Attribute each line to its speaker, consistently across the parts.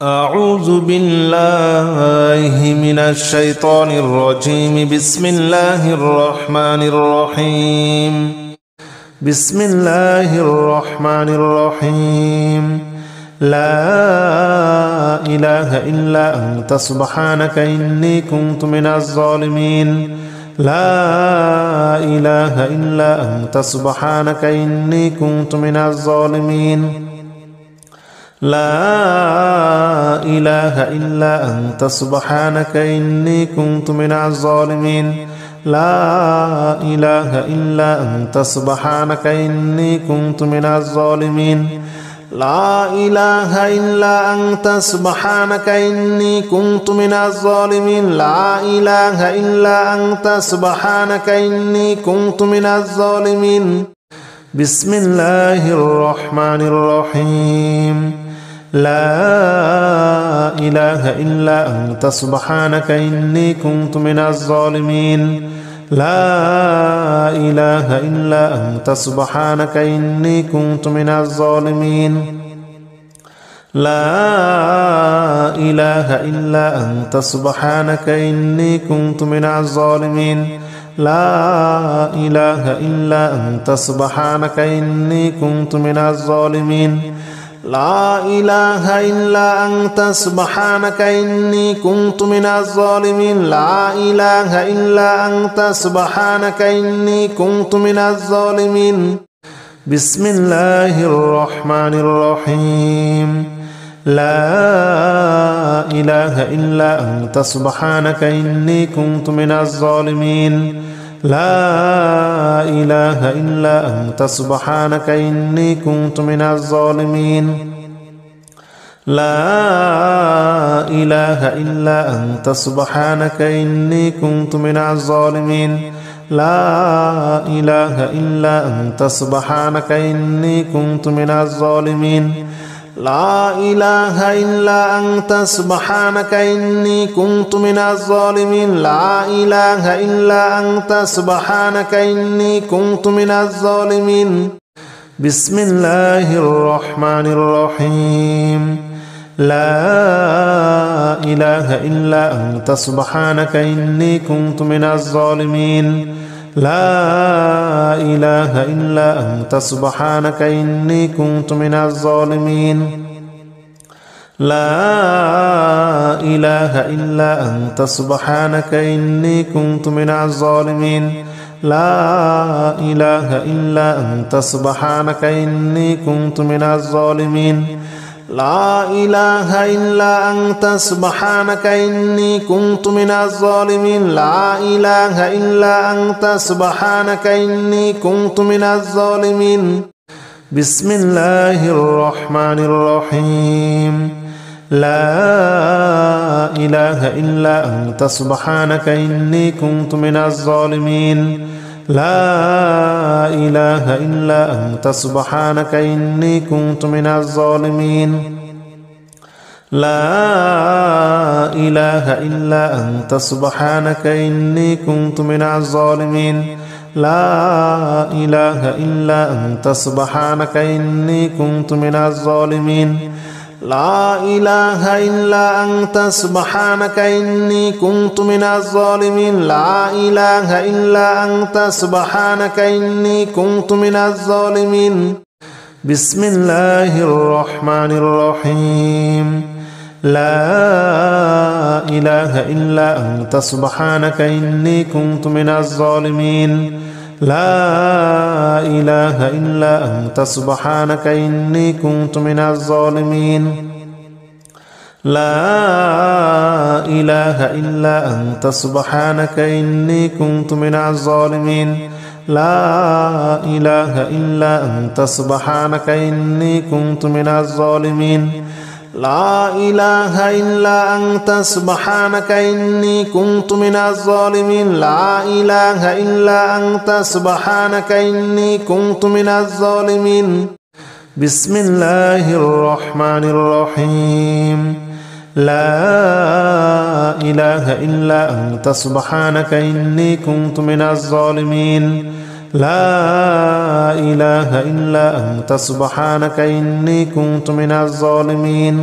Speaker 1: أعوذ بالله من الشيطان الرجيم. بسم الله الرحمن الرحيم. بسم الله الرحمن الرحيم. لا إله إلا أنت سبحانك إني كنت من الظالمين. لا إله إلا أنت سبحانك إني كنت من الظالمين. لا إله إلا أنت سبحانك إني كنت من الظالمين. لا إله إلا أنت سبحانك إني كنت من الظالمين. لا إله إلا أنت سبحانك إني كنت من الظالمين. لا إله إلا أنت سبحانك إني كنت من الظالمين. بسم الله الرحمن الرحيم. لا إله إلا أنت سبحانك إني كنت من الظالمين. لا إله إلا أنت سبحانك إني كنت من الظالمين. لا إله إلا أنت سبحانك إني كنت من الظالمين. لا إله إلا أنت سبحانك إني كنت من الظالمين. لا إله إلا أنت سبحانك إني كنت من الظالمين. لا إله إلا أنت سبحانك إني كنت من الظالمين. بسم الله الرحمن الرحيم. لا إله إلا أنت سبحانك إني كنت من الظالمين. لا إله إلا أنت سبحانك إني كنت من الظالمين. لا إله إلا أنت سبحانك إني كنت من الظالمين. لا إله إلا أنت سبحانك إني كنت من الظالمين. لا إله إلا أنت سبحانك إني كنت من الظالمين. لا إله إلا أنت سبحانك إني كنت من الظالمين. بسم الله الرحمن الرحيم. لا إله إلا أنت سبحانك إني كنت من الظالمين. لا إله إلا أنت سبحانك إني كنت من الظالمين. لا إله إلا أنت سبحانك إني كنت من الظالمين. لا إله إلا أنت سبحانك إني كنت من الظالمين. لا إله إلا أنت سبحانك إني كنت من الظالمين. لا إله إلا أنت سبحانك إني كنت من الظالمين. بسم الله الرحمن الرحيم. لا إله إلا أنت سبحانك إني كنت من الظالمين. لا إله إلا أنت سبحانك إني كنت من الظالمين. لا إله إلا أنت سبحانك إني كنت من الظالمين. لا إله إلا أنت سبحانك إني كنت من الظالمين. لا إله إلا أنت سبحانك إني كنت من الظالمين. لا إله إلا أنت سبحانك إني كنت من الظالمين. بسم الله الرحمن الرحيم. لا إله إلا أنت سبحانك إني كنت من الظالمين. لا إله إلا أنت سبحانك إني كنت من الظالمين. لا إله إلا أنت سبحانك إني كنت من الظالمين. لا إله إلا أنت سبحانك إني كنت من الظالمين. لا إله إلا أنت سبحانك إني كنت من الظالمين. لا إله إلا أنت سبحانك إني كنت من الظالمين. بسم الله الرحمن الرحيم. لا إله إلا أنت سبحانك إني كنت من الظالمين. لا إله إلا أنت سبحانك إني كنت من الظالمين.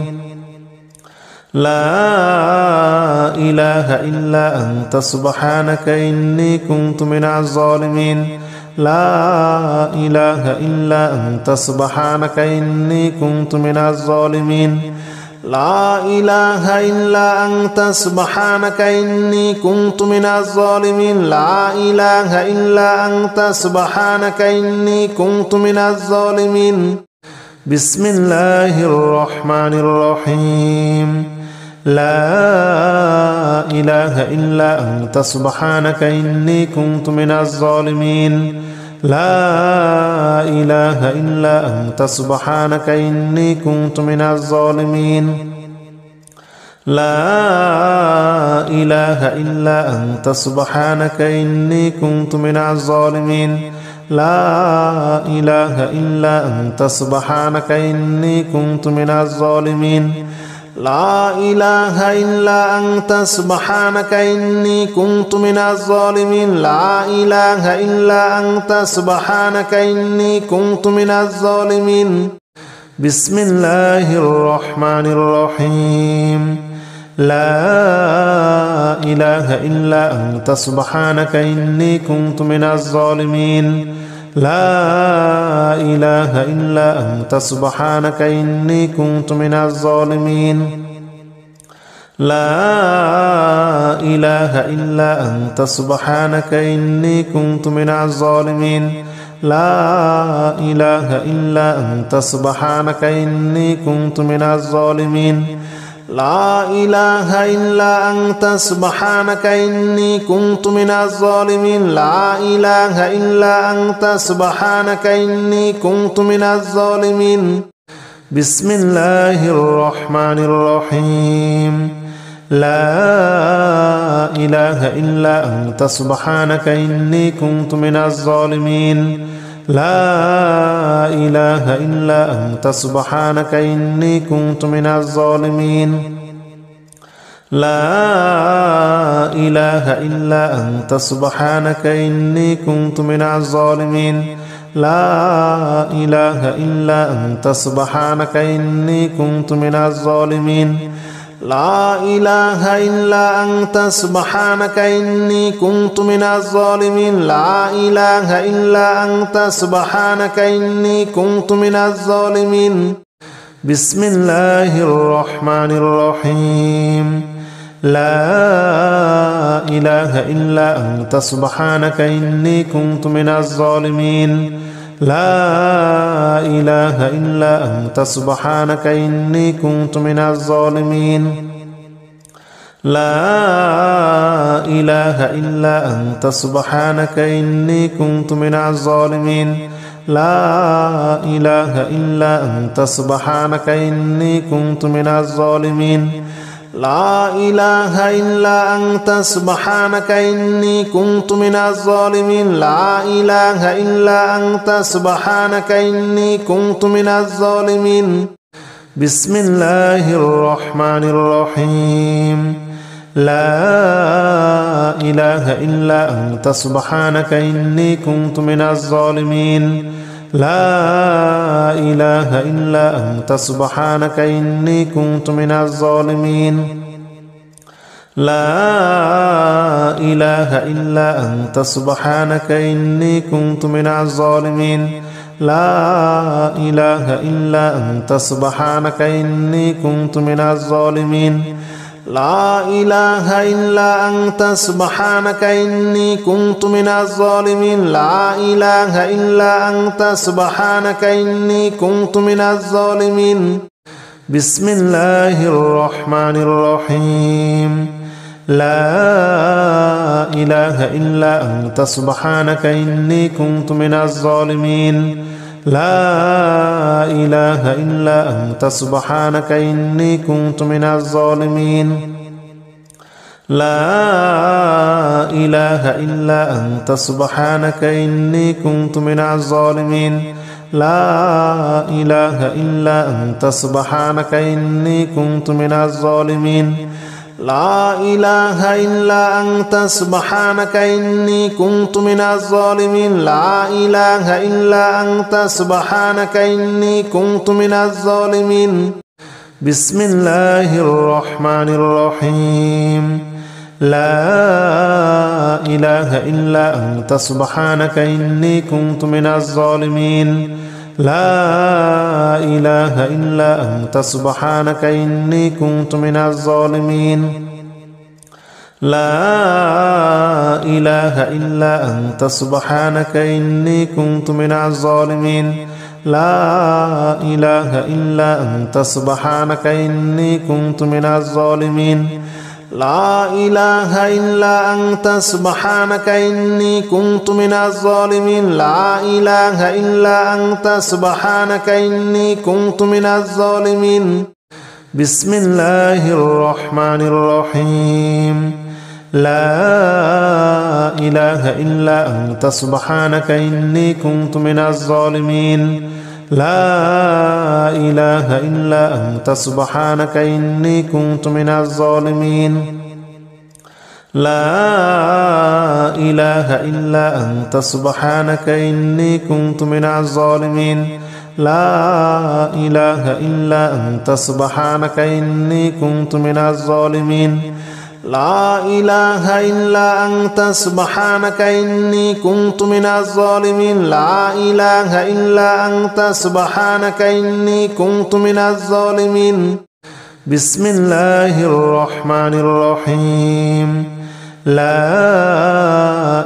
Speaker 1: لا إله إلا أنت سبحانك إني كنت من الظالمين لا إله إلا أنت سبحانك إني كنت من الظالمين لا إله إلا أنت سبحانك إني كنت من الظالمين لا إله إلا أنت سبحانك إني كنت من الظالمين بسم الله الرحمن الرحيم لا إله إلا أنت سبحانك إني كنت من الظالمين لا إله إلا أنت سبحانك إني كنت من الظالمين لا إله إلا أنت سبحانك إني كنت من الظالمين لا إله إلا أنت سبحانك إني كنت من الظالمين لا إله إلا أنت سبحانك إني كنت من الظالمين لا إله إلا أنت سبحانك إني كنت من الظالمين بسم الله الرحمن الرحيم لا إله إلا أنت سبحانك إني كنت من الظالمين لا إله إلا أنت سبحانك إني كنت من الظالمين لا إله إلا أنت سبحانك إني كنت من الظالمين لا إله إلا أنت سبحانك إني كنت من الظالمين لا إله إلا أنت سبحانك إني كنت من الظالمين لا إله إلا أنت سبحانك إني كنت من الظالمين بسم الله الرحمن الرحيم لا إله إلا أنت سبحانك إني كنت من الظالمين لا إله إلا أنت سبحانك إني كنت من الظالمين لا إله إلا أنت سبحانك إني كنت من الظالمين لا إله إلا أنت سبحانك إني كنت من الظالمين لا إله إلا أنت سبحانك إني كنت من الظالمين لا إله إلا أنت سبحانك إني كنت من الظالمين بسم الله الرحمن الرحيم لا إله إلا أنت سبحانك إني كنت من الظالمين لا إله إلا أنت سبحانك إني كنت من الظالمين لا إله إلا أنت سبحانك إني كنت من الظالمين لا إله إلا أنت سبحانك إني كنت من الظالمين لا إله إلا أنت سبحانك إني كنت من الظالمين لا إله إلا أنت سبحانك إني كنت من الظالمين بسم الله الرحمن الرحيم لا إله إلا أنت سبحانك إني كنت من الظالمين لا إله إلا أنت سبحانك إني كنت من الظالمين لا إله إلا أنت سبحانك إني كنت من الظالمين لا إله إلا أنت سبحانك إني كنت من الظالمين لا إله إلا أنت سبحانك إني كنت من الظالمين لا إله إلا أنت سبحانك إني كنت من الظالمين بسم الله الرحمن الرحيم لا إله إلا أنت سبحانك إني كنت من الظالمين لا إله إلا أنت سبحانك إني كنت من الظالمين لا إله إلا أنت سبحانك إني كنت من الظالمين لا إله إلا أنت سبحانك إني كنت من الظالمين لا إله إلا أنت سبحانك إني كنت من الظالمين لا إله إلا أنت سبحانك إني كنت من الظالمين بسم الله الرحمن الرحيم لا إله إلا أنت سبحانك إني كنت من الظالمين لا إله إلا أنت سبحانك إني كنت من الظالمين لا إله إلا أنت سبحانك إني كنت من الظالمين لا إله إلا أنت سبحانك إني كنت من الظالمين لا إله إلا أنت سبحانك إني كنت من الظالمين لا إله إلا أنت سبحانك إني كنت من الظالمين بسم الله الرحمن الرحيم لا إله إلا أنت سبحانك إني كنت من الظالمين لا إله إلا أنت سبحانك إني كنت من الظالمين لا إله إلا أنت سبحانك إني كنت من الظالمين لا إله إلا أنت سبحانك إني كنت من الظالمين لا إله إلا أنت سبحانك إني كنت من الظالمين لا إله إلا أنت سبحانك إني كنت من الظالمين بسم الله الرحمن الرحيم لا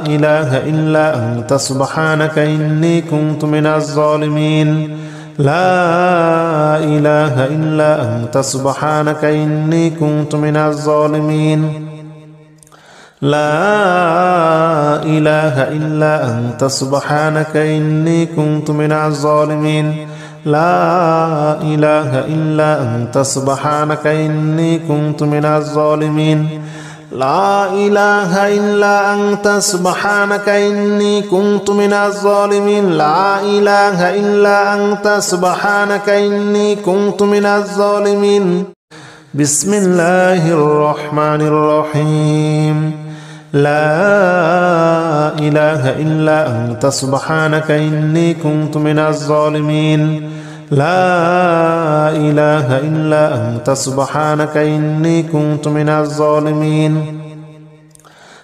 Speaker 1: إله إلا أنت سبحانك إني كنت من الظالمين لا إله إلا أنت سبحانك إني كنت من الظالمين لا إله إلا أنت سبحانك إني كنت من الظالمين لا إله إلا أنت سبحانك إني كنت من الظالمين لا إله إلا أنت سبحانك إني كنت من الظالمين لا إله إلا أنت سبحانك إني كنت من الظالمين بسم الله الرحمن الرحيم لا إله إلا أنت سبحانك إني كنت من الظالمين لا إله إلا أنت سبحانك إني كنت من الظالمين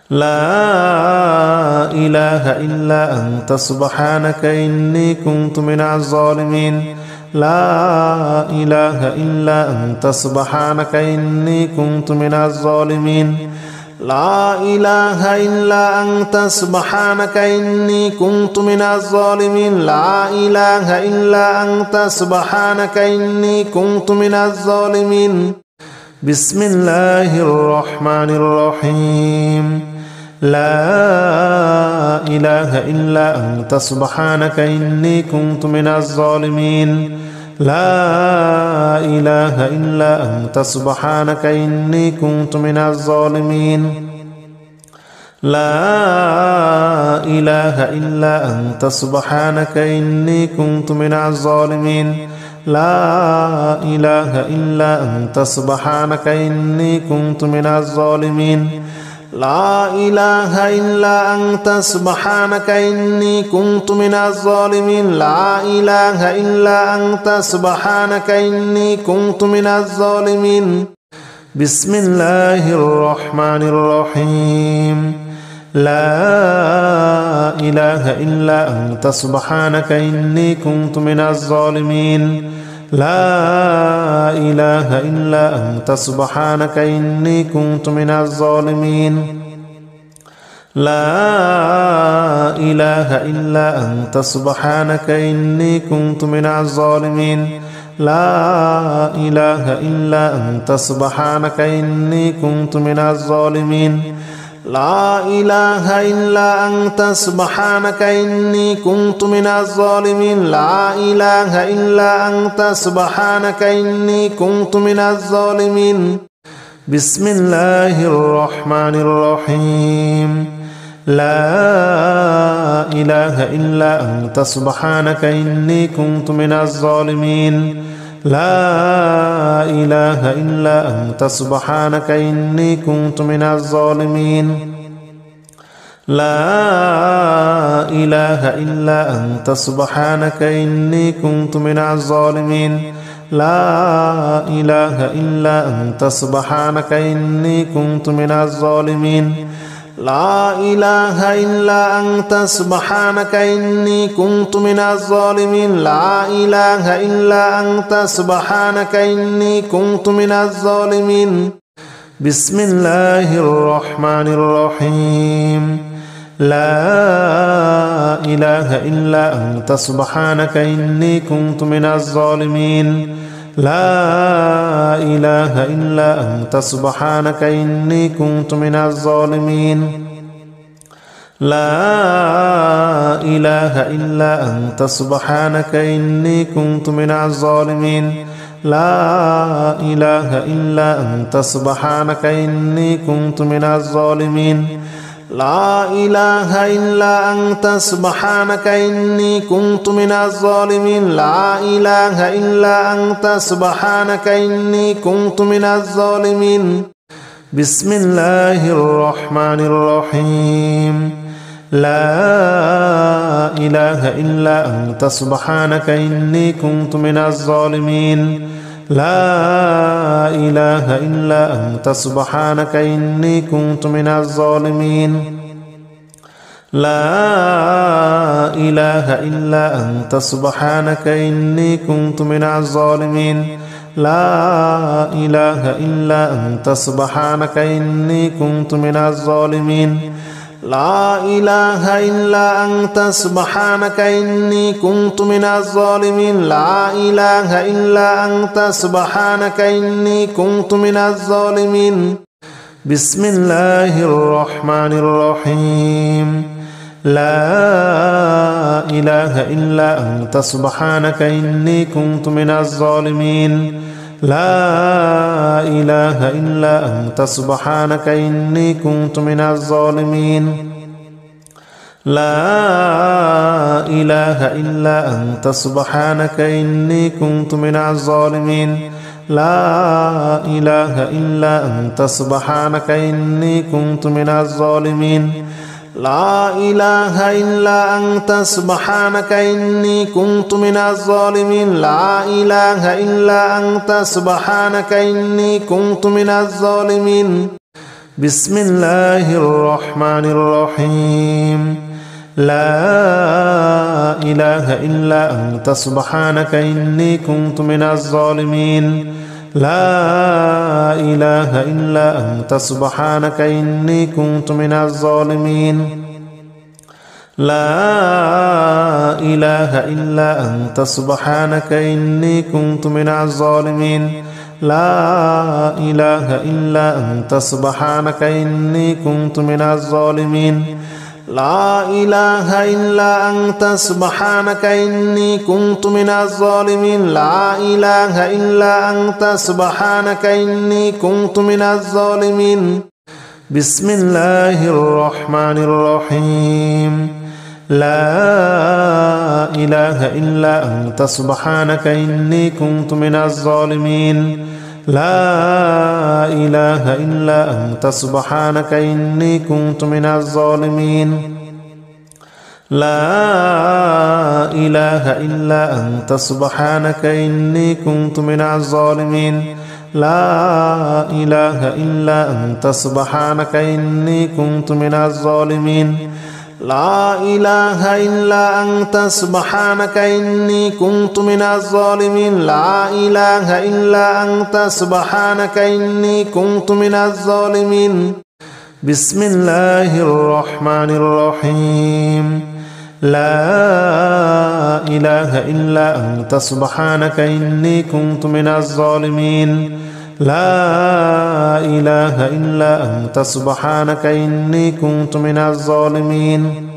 Speaker 1: لا إله إلا أنت سبحانك إني كنت من الظالمين لا إله إلا أنت سبحانك إني كنت من الظالمين لا إله إلا أنت سبحانك إني كنت من الظالمين لا إله إلا أنت سبحانك إني كنت من الظالمين بسم الله الرحمن الرحيم لا إله إلا أنت سبحانك إني كنت من الظالمين لا إله إلا أنت سبحانك إني كنت من الظالمين لا إله إلا أنت سبحانك إني كنت من الظالمين لا إله إلا أنت سبحانك إني كنت من الظالمين لا إله إلا أنت سبحانك إني كنت من الظالمين لا إله إلا أنت سبحانك إني كنت من الظالمين بسم الله الرحمن الرحيم لا إله إلا أنت سبحانك إني كنت من الظالمين لا إله إلا أنت سبحانك إني كنت من الظالمين لا إله إلا أنت سبحانك إني كنت من الظالمين لا إله إلا أنت سبحانك إني كنت من الظالمين لا إله إلا أنت سبحانك إني كنت من الظالمين لا إله إلا أنت سبحانك إني كنت من الظالمين بسم الله الرحمن الرحيم لا إله إلا أنت سبحانك إني كنت من الظالمين لا إله إلا أنت سبحانك إني كنت من الظالمين لا إله إلا أنت سبحانك إني كنت من الظالمين لا إله إلا أنت سبحانك إني كنت من الظالمين لا إله إلا أنت سبحانك إني كنت من الظالمين لا إله إلا أنت سبحانك إني كنت من الظالمين بسم الله الرحمن الرحيم لا إله إلا أنت سبحانك إني كنت من الظالمين لا إله إلا أنت سبحانك إني كنت من الظالمين لا إله إلا أنت سبحانك إني كنت من الظالمين لا إله إلا أنت سبحانك إني كنت من الظالمين لا إله إلا أنت سبحانك إني كنت من الظالمين لا إله إلا أنت سبحانك إني كنت من الظالمين بسم الله الرحمن الرحيم لا إله إلا أنت سبحانك إني كنت من الظالمين لا إله إلا أنت سبحانك إني كنت من الظالمين لا إله إلا أنت سبحانك إني كنت من الظالمين لا إله إلا أنت سبحانك إني كنت من الظالمين لا إله إلا أنت سبحانك إني كنت من الظالمين لا إله إلا أنت سبحانك إني كنت من الظالمين بسم الله الرحمن الرحيم لا إله إلا أنت سبحانك إني كنت من الظالمين لا إله إلا أنت سبحانك إني كنت من الظالمين لا إله إلا أنت سبحانك إني كنت من الظالمين لا إله إلا أنت سبحانك إني كنت من الظالمين لا إله إلا أنت سبحانك إني كنت من الظالمين لا إله إلا أنت سبحانك إني كنت من الظالمين بسم الله الرحمن الرحيم لا إله إلا أنت سبحانك إني كنت من الظالمين لا إله إلا أنت سبحانك إني كنت من الظالمين لا إله إلا أنت سبحانك إني كنت من الظالمين لا إله إلا أنت سبحانك إني كنت من الظالمين لا إله إلا أنت سبحانك إني كنت من الظالمين لا إله إلا أنت سبحانك إني كنت من الظالمين بسم الله الرحمن الرحيم لا إله إلا أنت سبحانك إني كنت من الظالمين لا إله إلا أنت سبحانك إني كنت من الظالمين لا إله إلا أنت سبحانك إني كنت من الظالمين لا إله إلا أنت سبحانك إني كنت من الظالمين لا إله إلا أنت سبحانك إني كنت من الظالمين لا إله إلا أنت سبحانك إني كنت من الظالمين بسم الله الرحمن الرحيم لا إله إلا أنت سبحانك إني كنت من الظالمين لا إله إلا أنت سبحانك إني كنت من الظالمين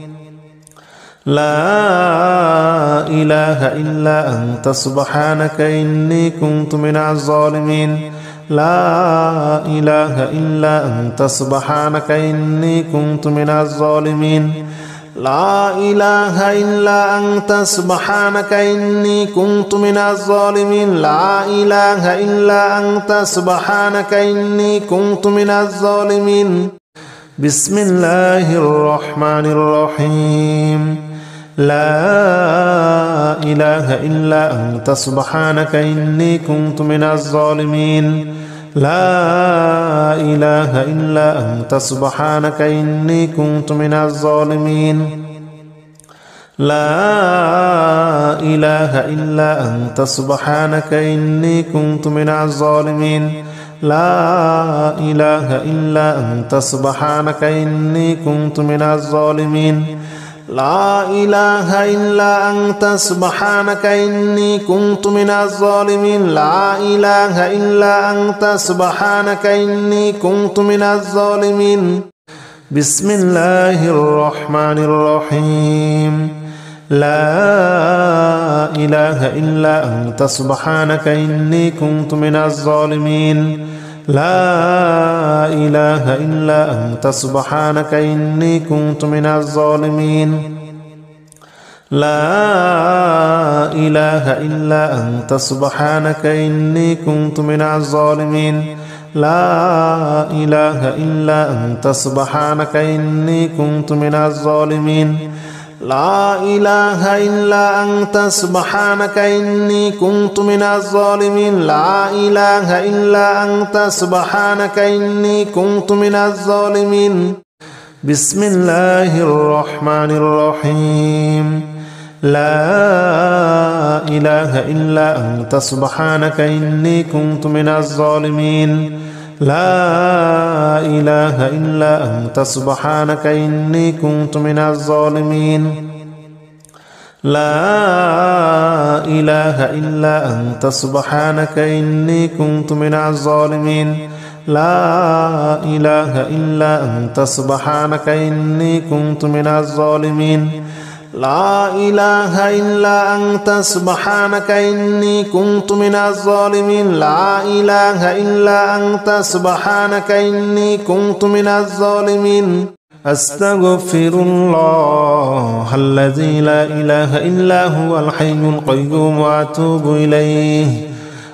Speaker 1: لا إله إلا أنت سبحانك إني كنت من الظالمين لا إله إلا أنت سبحانك إني كنت من الظالمين لا إله إلا أنت سبحانك إني كنت من الظالمين لا إله إلا أنت سبحانك إني كنت من الظالمين بسم الله الرحمن الرحيم لا إله إلا أنت سبحانك إني كنت من الظالمين لا إله إلا أنت سبحانك إني كنت من الظالمين لا إله إلا أنت سبحانك إني كنت من الظالمين لا إله إلا أنت سبحانك إني كنت من الظالمين لا إله إلا أنت سبحانك إني كنت من الظالمين لا إله إلا أنت سبحانك إني كنت من الظالمين بسم الله الرحمن الرحيم لا إله إلا أنت سبحانك إني كنت من الظالمين لا إله إلا أنت سبحانك إني كنت من الظالمين لا إله إلا أنت سبحانك إني كنت من الظالمين لا إله إلا أنت سبحانك إني كنت من الظالمين لا إله إلا أنت سبحانك إني كنت من الظالمين لا إله إلا أنت سبحانك إني كنت من الظالمين بسم الله الرحمن الرحيم لا إله إلا أنت سبحانك إني كنت من الظالمين لا إله إلا أنت سبحانك إني كنت من الظالمين لا إله إلا أنت سبحانك إني كنت من الظالمين لا إله إلا أنت سبحانك إني كنت من الظالمين لا إله إلا أنت سبحانك إني كنت من الظالمين لا إله إلا أنت سبحانك إني كنت من الظالمين أستغفر الله الذي لا إله إلا هو الحي القيوم وأتوب إليه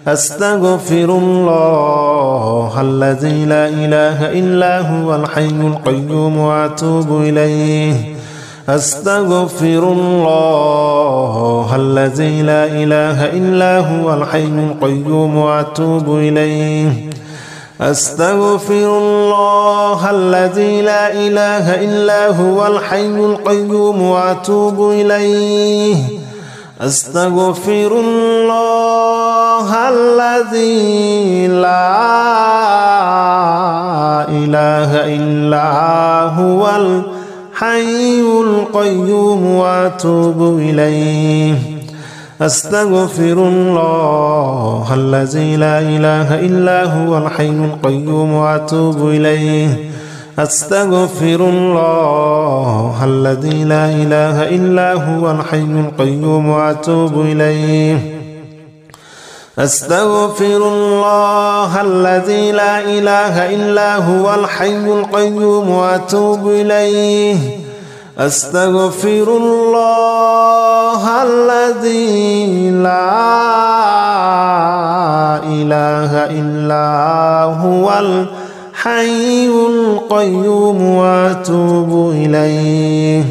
Speaker 1: أستغفر الله الذي لا إله إلا هو الحي القيوم وأتوب إليه أستغفر الله الذي لا إله إلا هو الحي القيوم وأتوب إليه أستغفر الله الذي لا إله إلا هو الحي القيوم وأتوب إليه أستغفر الله الذي لا إله إلا هو الحي القيوم وأتوب إليه أستغفر الله الذي لا إله إلا هو الحي القيوم وأتوب إليه أستغفر الله الذي لا إله إلا هو الحي القيوم وأتوب إليه أستغفر الله الذي لا إله إلا هو الحي القيوم وأتوب إليه أستغفر الله الذي لا إله إلا هو الحي القيوم وأتوب إليه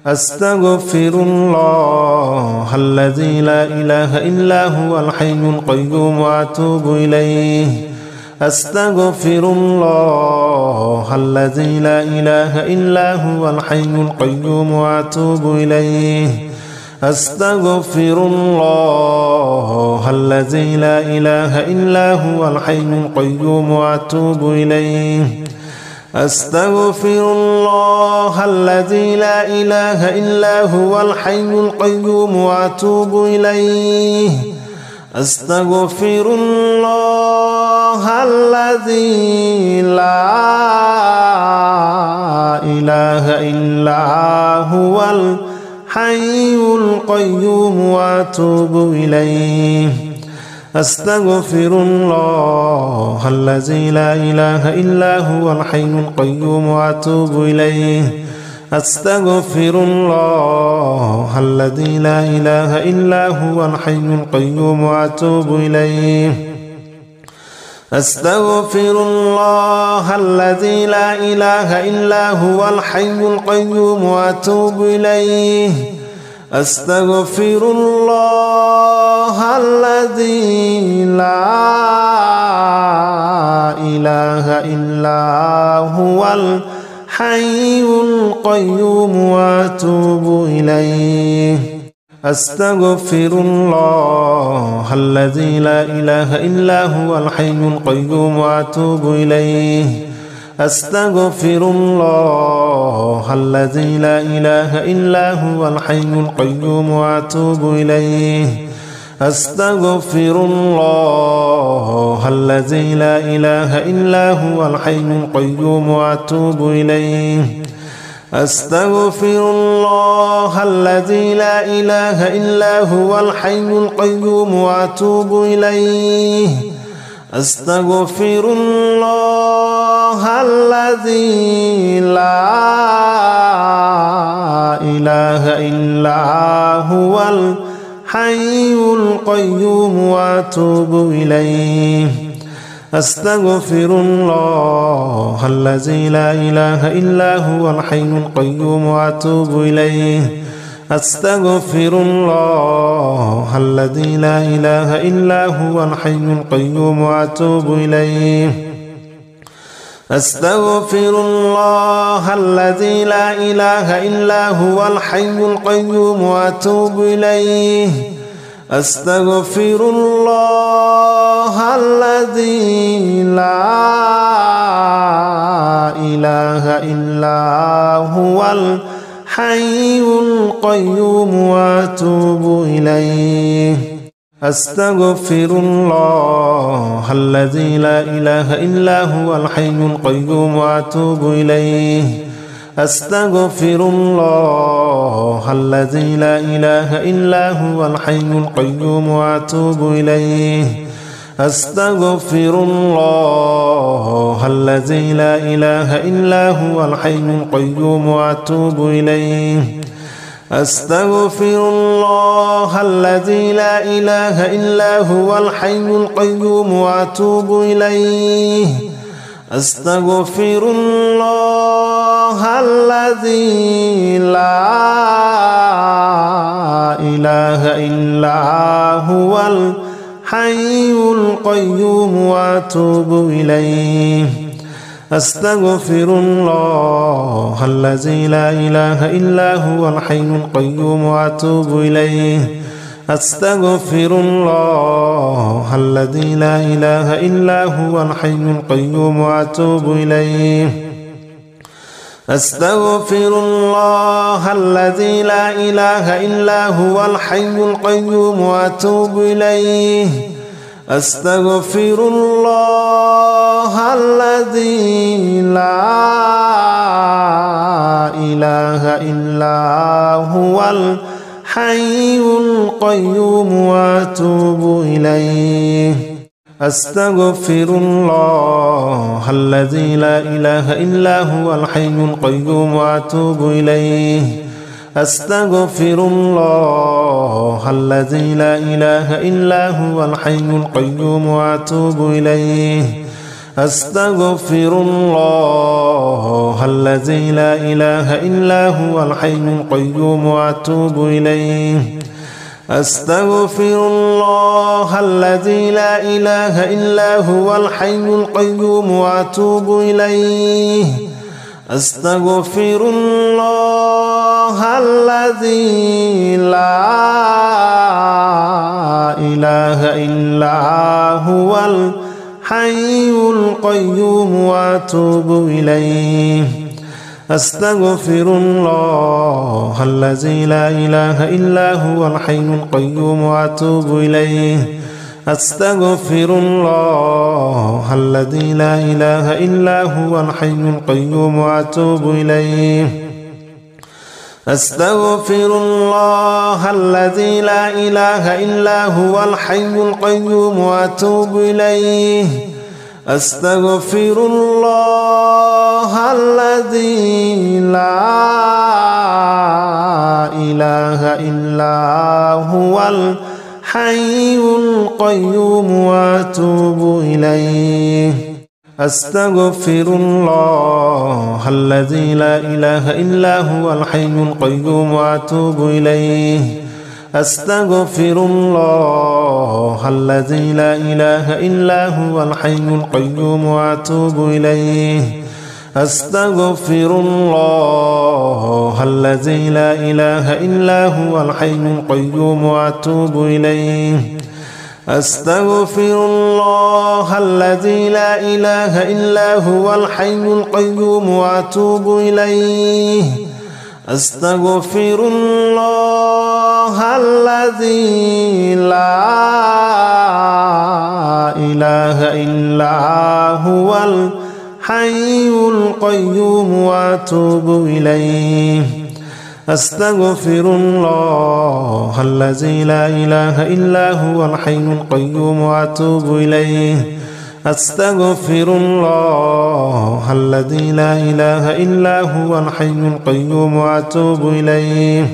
Speaker 1: أستغفر الله الذي لا إله إلا هو الحي القيوم وأتوب إليه أستغفر الله الذي لا إله إلا هو الحي القيوم وأتوب إليه أستغفر الله الذي لا إله إلا هو الحي القيوم وأتوب إليه أستغفر الله الذي لا إله إلا هو الحي القيوم وأتوب إليه أستغفر الله الذي لا إله إلا هو الحي القيوم وأتوب إليه أستغفر الله الذي لا إله إلا هو الحي القيوم وأتوب إليه أستغفر الله الذي لا إله إلا هو الحي القيوم وأتوب إليه أستغفر الله الذي لا إله إلا هو الحي القيوم وأتوب إليه أستغفر الله الذي لا إله إلا هو الحي القيوم وأتوب إليه أستغفر الله الذي لا إله إلا هو الحي القيوم وأتوب إليه أستغفر الله الذي لا إله إلا هو الحي القيوم وأتوب إليه أستغفر الله الذي لا إله إلا هو الحي القيوم وأتوب إليه أستغفر الله الذي لا إله إلا هو الحي القيوم وأتوب إليه أستغفر الله الذي لا إله إلا هو الحي القيوم وأتوب إليه أستغفر الله الذي لا إله إلا هو الحي القيوم وأتوب إليه أستغفر الله الذي لا إله إلا هو الحي القيوم وأتوب إليه أستغفر الله الذي لا إله إلا هو الحي القيوم وأتوب إليه أستغفر الله الذي لا إله إلا هو الحي القيوم وأتوب إليه أستغفر الله الذي لا إله إلا هو الحي القيوم وأتوب إليه أستغفر الله الذي لا إله إلا هو الحي القيوم وأتوب إليه أستغفر الله الذي لا إله إلا هو الحي القيوم وأتوب إليه أستغفر الله الذي لا إله إلا هو الحي القيوم وأتوب إليه أستغفر الله الذي لا إله إلا هو الحي القيوم وأتوب إليه أستغفر الله الذي لا إله إلا هو الحي القيوم وأتوب إليه أستغفر الله الذي لا إله إلا هو الحي القيوم وأتوب إليه أستغفر الله الذي لا إله إلا هو الحي القيوم وأتوب إليه أستغفر الله الذي لا إله إلا هو الحي القيوم وأتوب إليه أستغفر الله الذي لا إله إلا هو الحي القيوم وأتوب إليه أستغفر الله الذي لا إله إلا هو الحي القيوم وأتوب إليه أستغفر الله الذي لا إله إلا هو الحي القيوم وأتوب إليه أستغفر الله الذي لا إله إلا هو الحي القيوم وأتوب إليه أستغفر الله الذي لا إله إلا هو الحي القيوم وأتوب إليه أستغفر الله الذي لا إله إلا هو الحي القيوم وأتوب إليه أستغفر الله الذي لا إله إلا هو الحي القيوم وأتوب إليه أستغفر الله الذي لا إله إلا هو الحي القيوم وأتوب إليه أستغفر الله الذي لا إله إلا هو الحي القيوم وأتوب إليه أستغفر الله الذي لا إله إلا هو الحي القيوم وأتوب إليه أستغفر الله الذي لا إله إلا هو الحي القيوم وأتوب إليه أستغفر الله الذي لا إله إلا هو الحي القيوم وأتوب إليه أستغفر الله الذي لا إله إلا هو الحي القيوم وأتوب إليه أستغفر الله الذي لا إله إلا هو الحي القيوم وأتوب إليه أستغفر الله الذي لا إله إلا هو الحي القيوم وأتوب إليه أستغفر الله الذي لا إله إلا هو الحي القيوم وأتوب إليه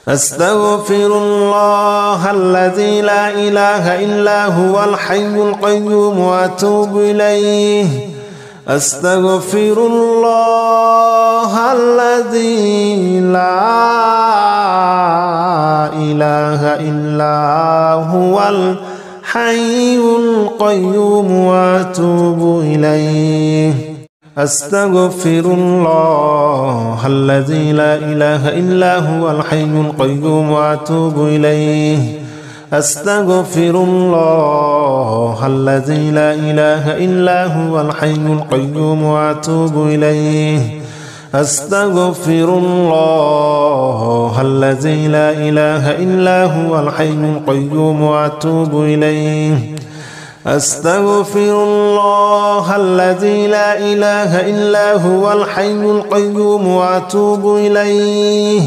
Speaker 1: أستغفر الله الذي لا إله إلا هو الحي القيوم وأتوب إليه أستغفر الله الذي لا إله إلا هو الحي القيوم وأتوب إليه أستغفر الله الذي لا إله إلا هو الحي القيوم وأتوب إليه أستغفر الله الذي لا إله إلا هو الحي القيوم وأتوب إليه أستغفر الله الذي لا إله إلا هو الحي القيوم وأتوب إليه أستغفر الله الذي لا إله إلا هو الحي القيوم وأتوب إليه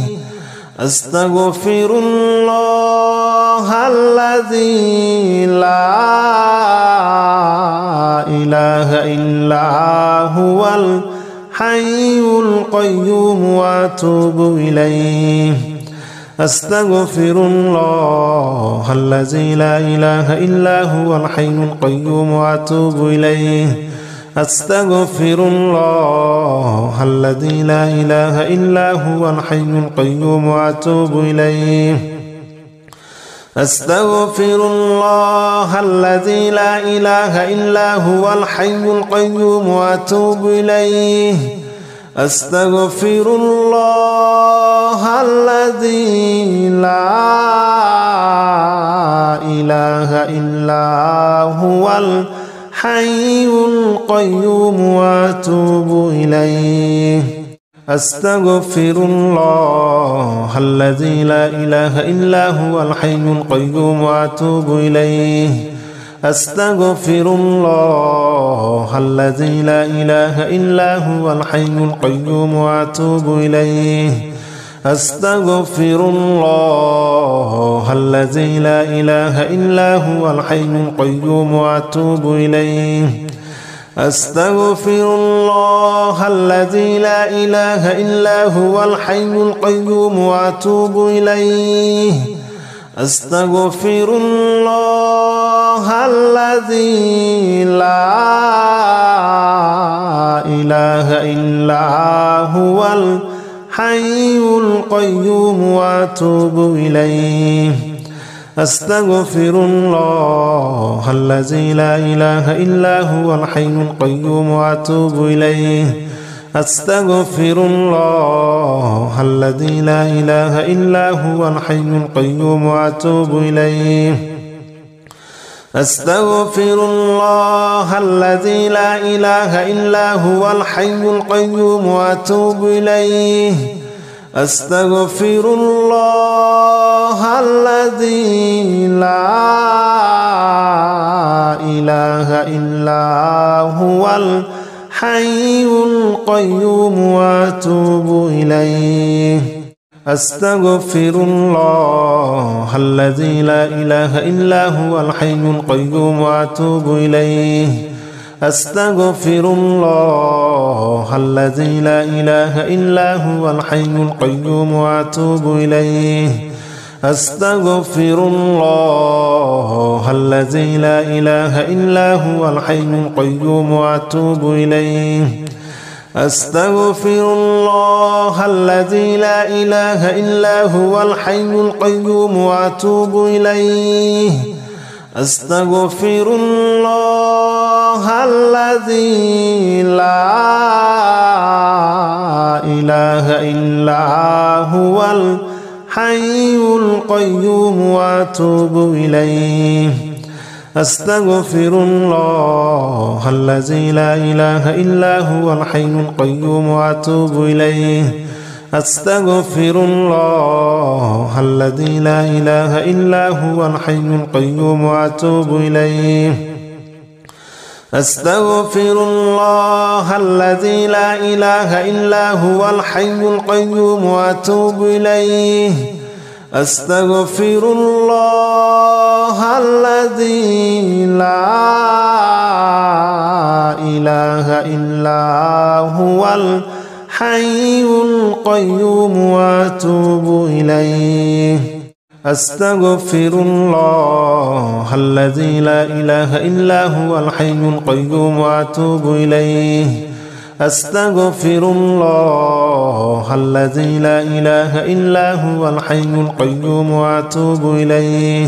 Speaker 1: أستغفر الله الذي لا إله إلا هو الحي القيوم وأتوب إليه أستغفر الله الذي لا إله إلا هو الحي القيوم وأتوب إليه أستغفر الله الذي لا إله إلا هو الحي القيوم وأتوب إليه أستغفر الله الذي لا إله إلا هو الحي القيوم وأتوب إليه أستغفر الله الذي لا إله إلا هو الحي القيوم وأتوب إليه أستغفر الله الذي لا إله إلا هو الحي القيوم وأتوب إليه أستغفر الله الذي لا إله إلا هو الحي القيوم وأتوب إليه أستغفر الله الذي لا إله إلا هو الحي القيوم وأتوب إليه أستغفر الله الذي لا إله إلا هو الحي القيوم وأتوب إليه أستغفر الله الذي لا إله إلا هو الحي القيوم وأتوب إليه أستغفر الله الذي لا إله إلا هو الحي القيوم وأتوب إليه أستغفر الله الذي لا إله إلا هو الحي القيوم وأتوب إليه أستغفر الله الذي لا إله إلا هو الحي القيوم وأتوب إليه أستغفر الله الذي لا إله إلا هو الحي القيوم وأتوب إليه أستغفر الله الذي لا إله إلا هو الحي القيوم وأتوب إليه أستغفر الله الذي لا إله إلا هو الحي القيوم وأتوب إليه أستغفر الله الذي لا إله إلا هو الحي القيوم وأتوب إليه أستغفر الله الذي لا إله إلا هو الحي القيوم وأتوب إليه أستغفر الله الذي لا إله إلا هو الحي القيوم وأتوب إليه أستغفر الله الذي لا إله إلا هو الحي القيوم وأتوب إليه أستغفر الله الذي لا إله إلا هو الحي القيوم وأتوب إليه أستغفر الله الذي لا إله إلا هو الحي القيوم وأتوب إليه أستغفر الله الذي لا إله إلا هو الحي القيوم وأتوب إليه أستغفر الله الذي لا إله إلا هو الحي القيوم وأتوب إليه أستغفر الله الذي لا إله إلا هو الحي القيوم وأتوب إليه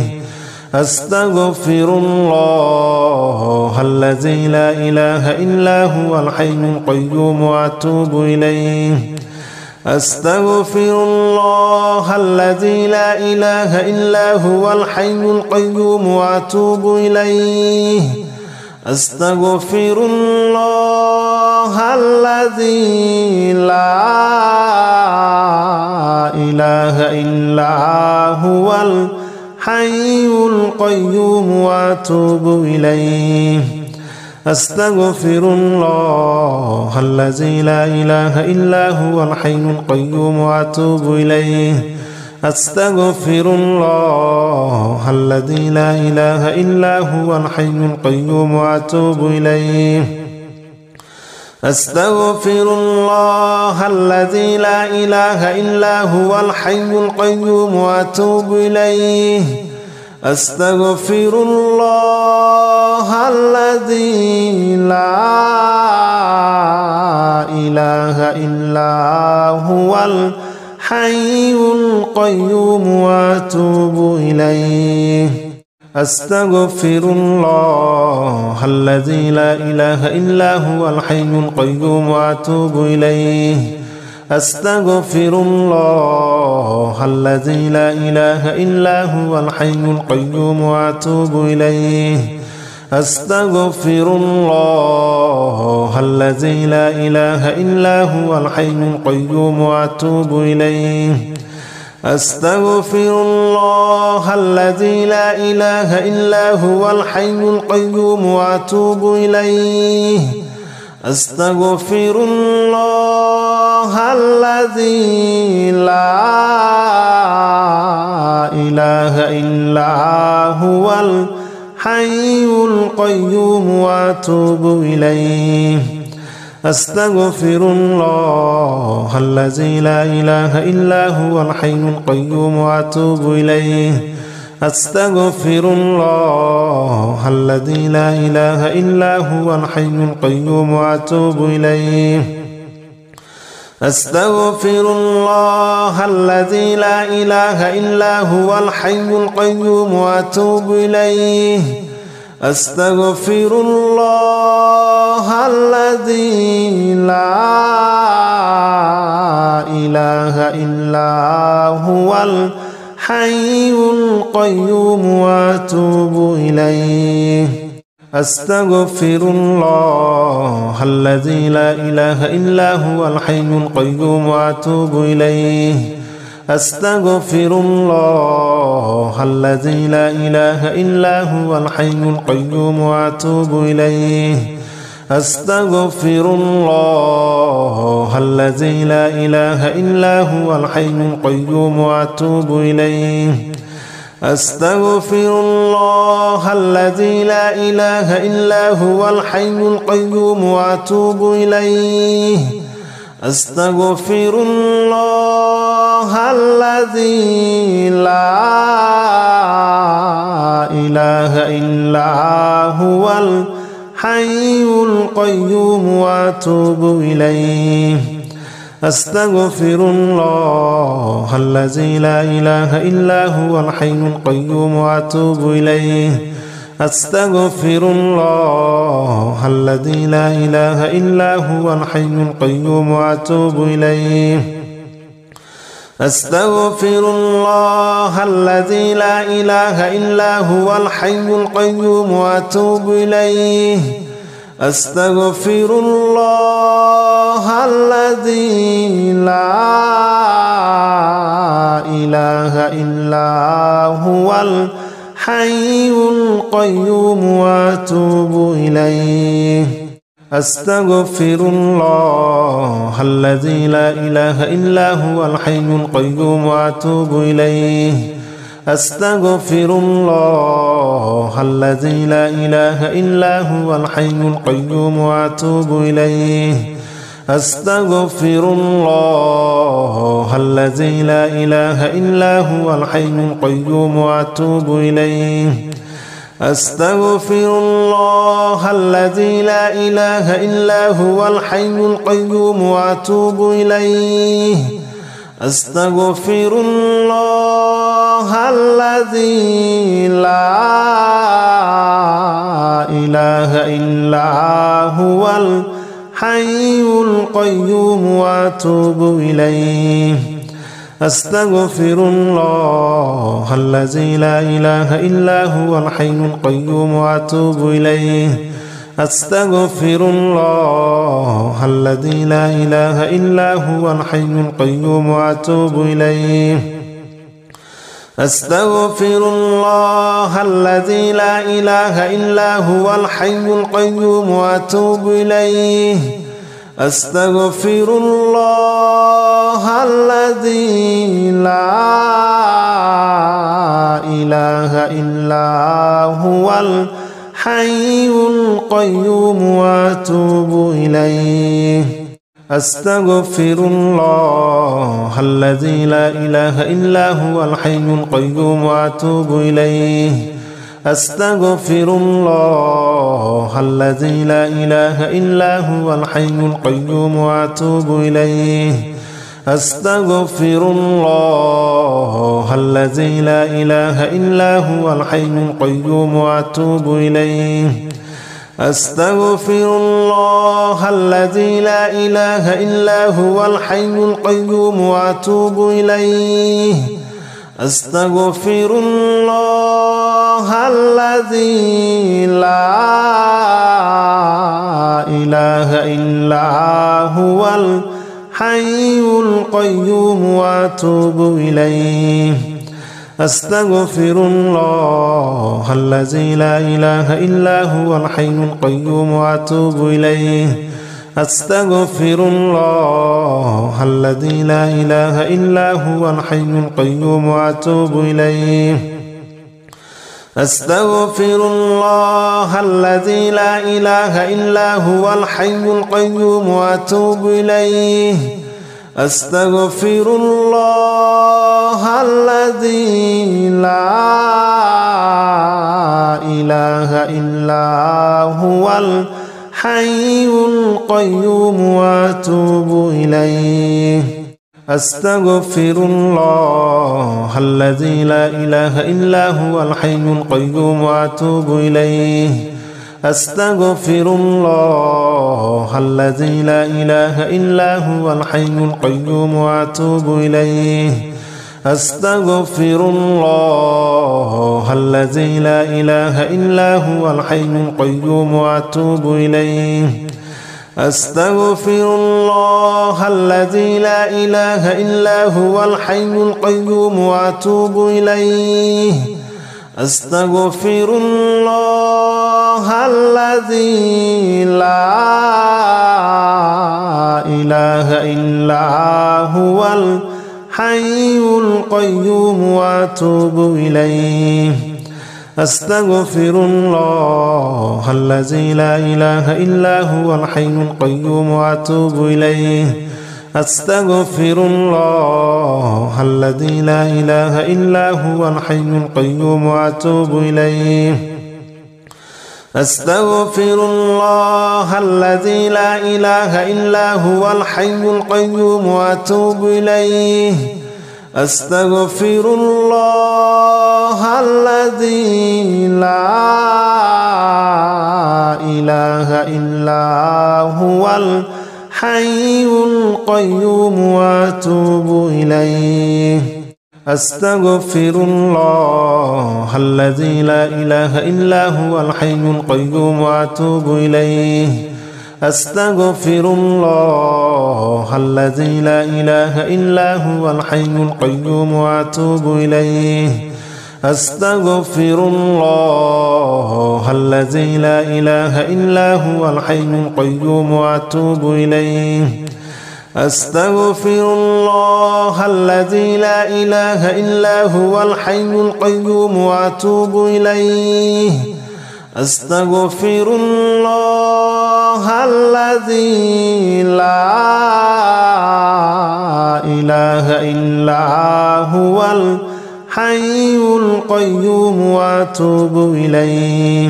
Speaker 1: أستغفر الله الذي لا إله إلا هو الحي القيوم وأتوب إليه أستغفر الله الذي لا إله إلا هو الحي القيوم وأتوب إليه أستغفر الله الذي لا إله إلا هو الحي القيوم وأتوب إليه أستغفر الله الذي لا إله إلا هو الحي القيوم وأتوب إليه أستغفر الله الذي لا إله إلا هو الحي القيوم وأتوب إليه أستغفر الله الذي لا إله إلا هو الحي القيوم وأتوب إليه أستغفر الله الذي لا إله إلا هو الحي القيوم وأتوب إليه أستغفر الله الذي لا إله إلا هو الحي القيوم وأتوب إليه أستغفر الله الذي لا إله إلا هو الحي القيوم وأتوب إليه أستغفر الله الذي لا إله إلا هو الحي القيوم وأتوب إليه أستغفر الله الذي لا إله إلا هو الحي القيوم وأتوب إليه أستغفر الله الذي لا إله إلا هو الحي القيوم وأتوب إليه أستغفر الله الذي لا إله إلا هو الحي القيوم وأتوب إليه أستغفر الله الذي لا إله إلا هو الحي القيوم وأتوب إليه أستغفر الله الذي لا إله إلا هو الحي القيوم وأتوب إليه أستغفر الله الذي لا إله إلا هو الحي القيوم وأتوب إليه أستغفر الله الذي لا إله إلا هو الحي القيوم وأتوب إليه أستغفر الله الذي لا إله إلا هو الحي القيوم وأتوب إليه أستغفر الله الذي لا إله إلا هو الحي القيوم وأتوب إليه أستغفر الله الذي لا إله إلا هو الحي القيوم وأتوب إليه أستغفر الله الذي لا إله إلا هو الحي القيوم وأتوب إليه أستغفر الله الذي لا إله إلا هو الحي القيوم وأتوب إليه أستغفر الله الذي لا إله إلا هو الحي القيوم وأتوب إليه أستغفر الله الذي لا إله إلا هو الحي القيوم وأتوب إليه أستغفر الله الذي لا إله إلا هو الحي القيوم وأتوب إليه أستغفر الله الذي لا إله إلا هو الحي القيوم وأتوب إليه أستغفر الله الذي لا إله إلا هو الحي القيوم وأتوب إليه أستغفر الله الذي لا إله إلا هو الحي القيوم وأتوب إليه أستغفر الله الذي لا إله إلا هو الحي القيوم وأتوب إليه أستغفر الله الذي لا إله إلا هو الحي القيوم وأتوب إليه أستغفر الله الذي لا إله إلا هو الحي القيوم وأتوب إليه أستغفر الله الذي لا إله إلا هو الحي القيوم وأتوب إليه أستغفر الله الذي لا إله إلا هو الحي القيوم وأتوب إليه أستغفر الله الذي لا إله إلا هو الحي القيوم وأتوب إليه أستغفر الله الذي لا إله إلا هو الحي القيوم وأتوب إليه أستغفر الله الذي لا إله إلا هو الحي القيوم وأتوب إليه أستغفر الله الذي لا إله إلا هو الحي القيوم وأتوب إليه أستغفر الله الذي لا إله إلا هو الحي القيوم وأتوب إليه أستغفر الله الذي لا إله إلا هو الحي القيوم وأتوب إليه أستغفر الله الذي لا إله إلا هو الحي القيوم وأتوب إليه أستغفر الله الذي لا إله إلا هو الحي القيوم وأتوب إليه أستغفر الله الذي لا إله إلا هو الحي القيوم وأتوب إليه أستغفر الله الذي لا إله إلا هو الحي القيوم وأتوب إليه أستغفر الله الذي لا إله إلا هو الحي القيوم وأتوب إليه أستغفر الله الذي لا إله إلا هو الحي القيوم وأتوب إليه أستغفر الله الذي لا إله إلا هو الحي القيوم وأتوب إليه أستغفر الله الذي لا إله إلا هو الحي القيوم وأتوب إليه أستغفر الله الذي لا إله إلا هو الحي القيوم وأتوب إليه أستغفر الله الذي لا إله إلا هو الحي القيوم وأتوب إليه أستغفر الله الذي لا إله إلا هو الحي القيوم وأتوب إليه أستغفر الله الذي لا إله إلا هو الحي القيوم وأتوب إليه أستغفر الله الذي لا إله إلا هو الحي القيوم وأتوب إليه أستغفر الله الذي لا إله إلا هو الحي القيوم وأتوب إليه أستغفر الله الذي لا إله إلا هو الحي القيوم وأتوب إليه أستغفر الله الذي لا إله إلا هو الحي القيوم وأتوب إليه أستغفر الله الذي لا إله إلا هو الحي القيوم وأتوب إليه أستغفر الله الذي لا إله إلا هو الحي القيوم وأتوب إليه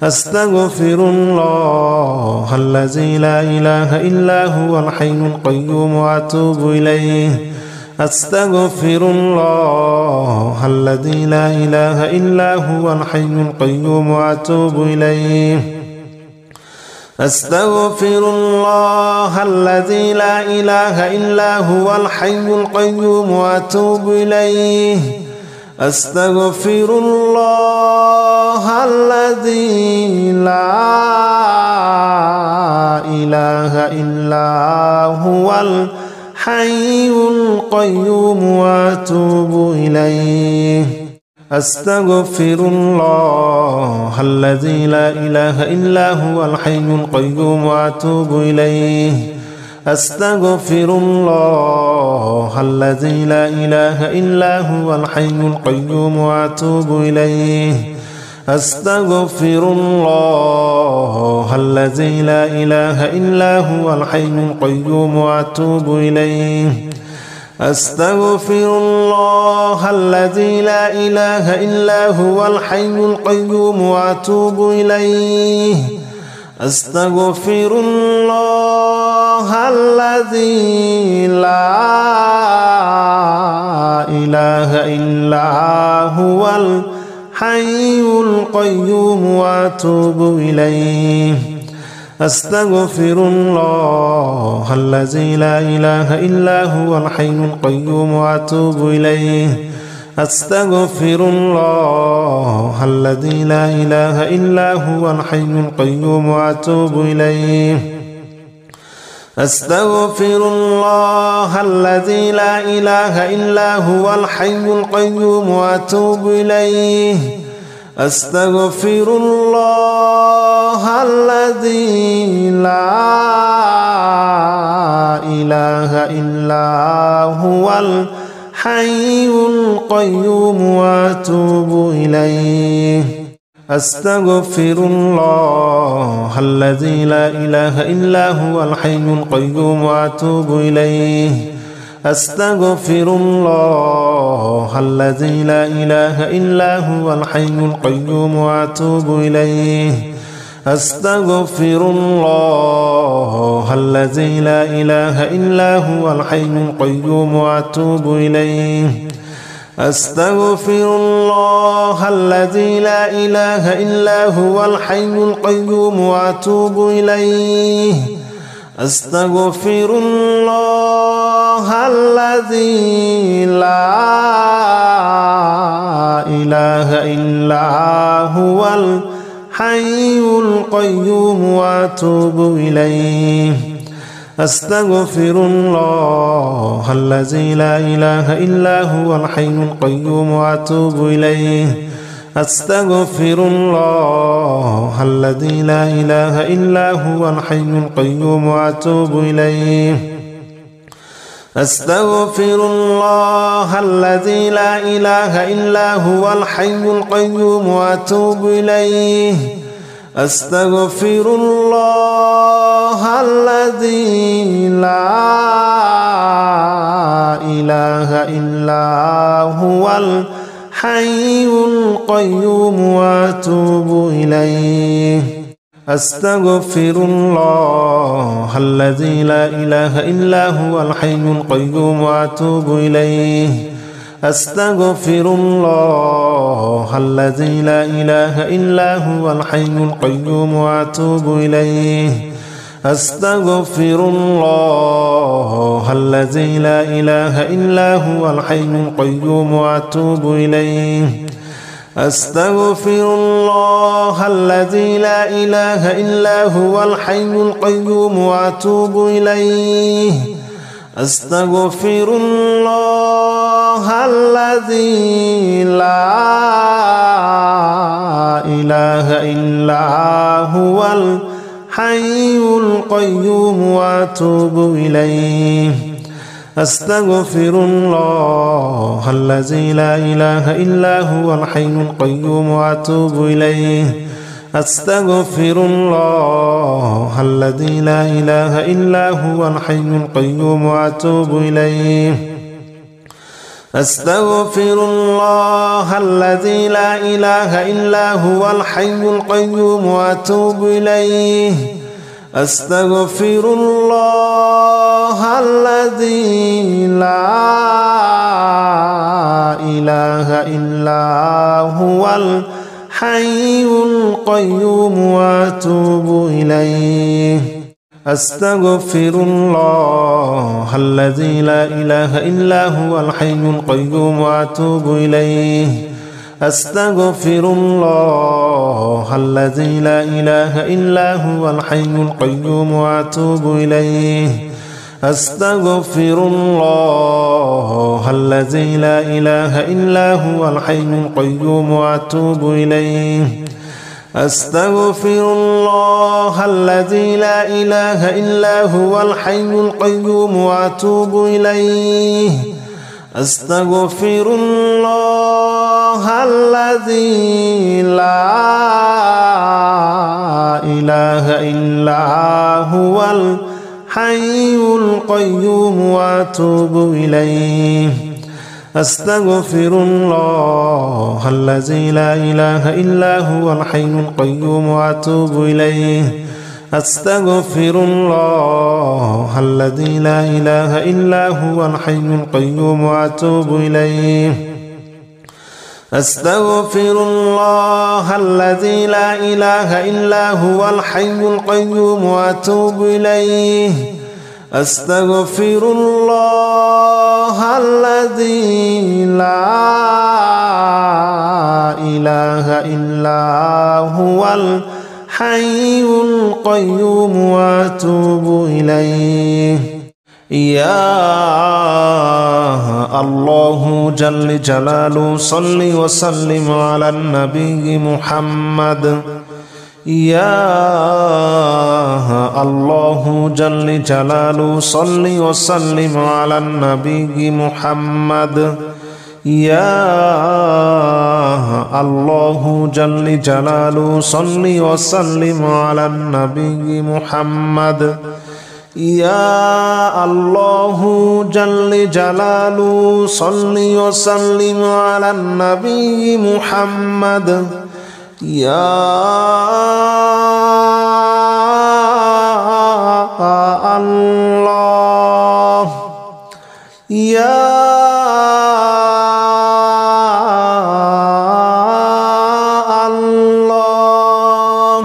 Speaker 1: أستغفر الله الذي لا إله إلا هو الحي القيوم وأتوب إليه أستغفر الله الذي لا إله إلا هو الحي القيوم وأتوب إليه أستغفر الله الذي لا إله إلا هو الحي القيوم وأتوب إليه أستغفر الله الذي لا إله إلا هو الحي القيوم وأتوب إليه أستغفر الله الذي لا إله إلا هو الحي القيوم وأتوب إليه أستغفر الله الذي لا إله إلا هو الحي القيوم وأتوب إليه أستغفر الله الذي لا إله إلا هو الحي القيوم وأتوب إليه أستغفر الله الذي لا إله إلا هو الحي القيوم وأتوب إليه أستغفر الله الذي لا إله إلا هو الحي القيوم وأتوب إليه أستغفر الله الذي لا إله إلا هو الحي القيوم وأتوب إليه أستغفر الله الذي لا إله إلا هو الحي القيوم وأتوب إليه أستغفر الله الذي لا إله إلا هو الحي القيوم وأتوب إليه أستغفر الله الذي لا إله إلا هو الحي القيوم وأتوب إليه أستغفر الله الذي لا إله إلا هو الحي القيوم وأتوب إليه أستغفر الله الذي لا إله إلا هو الحي القيوم وأتوب إليه أستغفر الله الذي لا إله إلا هو الحي القيوم وأتوب إليه أستغفر الله الذي لا إله إلا هو الحي القيوم وأتوب إليه أستغفر الله الذي لا إله إلا هو الحي القيوم وأتوب إليه أستغفر الله الذي لا إله إلا هو الحي القيوم وأتوب إليه أستغفر الله الذي لا إله إلا هو الحي القيوم وأتوب إليه أستغفر الله الذي لا إله إلا هو الحي القيوم وأتوب إليه أستغفر الله الذي لا أستغفر الله الذي لا إله إلا هو الحي القيوم وأتوب إليه أستغفر الله الذي لا إله إلا هو الحي القيوم وأتوب إليه أستغفر الله الذي لا إله إلا هو الحي القيوم وأتوب إليه أستغفر الله الذي لا إله إلا هو الحي القيوم وأتوب إليه أستغفر الله الذي لا إله إلا هو الحي القيوم وأتوب إليه أستغفر الله الذي لا إله إلا هو الحي القيوم وأتوب إليه أستغفر الله الذي لا إله إلا هو الحي القيوم وأتوب إليه أستغفر الله الذي لا إله إلا هو الحي القيوم وأتوب إليه أستغفر الله الذي لا إله إلا هو الحي القيوم وأتوب إليه أستغفر الله الذي لا إله إلا هو الحي القيوم وأتوب إليه أستغفر الله الذي لا إله إلا هو الحي القيوم وأتوب إليه أستغفر الله الذي لا إله إلا هو الحي القيوم وأتوب إليه أستغفر الله الذي لا إله إلا هو الحي القيوم وأتوب إليه أستغفر الله الذي لا إله إلا هو الحي القيوم وأتوب إليه أستغفر الله الذي لا إله إلا هو الحي القيوم وأتوب إليه أستغفر الله الذي لا إله إلا هو الحي القيوم وأتوب إليه أستغفر الله الذي لا إله إلا هو الحي القيوم وأتوب إليه أستغفر الله الذي لا إله إلا هو الحي القيوم وأتوب إليه يا الله جل جلاله صل وسلم على النبي محمد يا الله جل جلاله صل وسلم على النبي محمد يا الله جل جلاله صل وسلم على النبي محمد يا الله جل جلاله صل وسلم على النبي محمد يا الله يا الله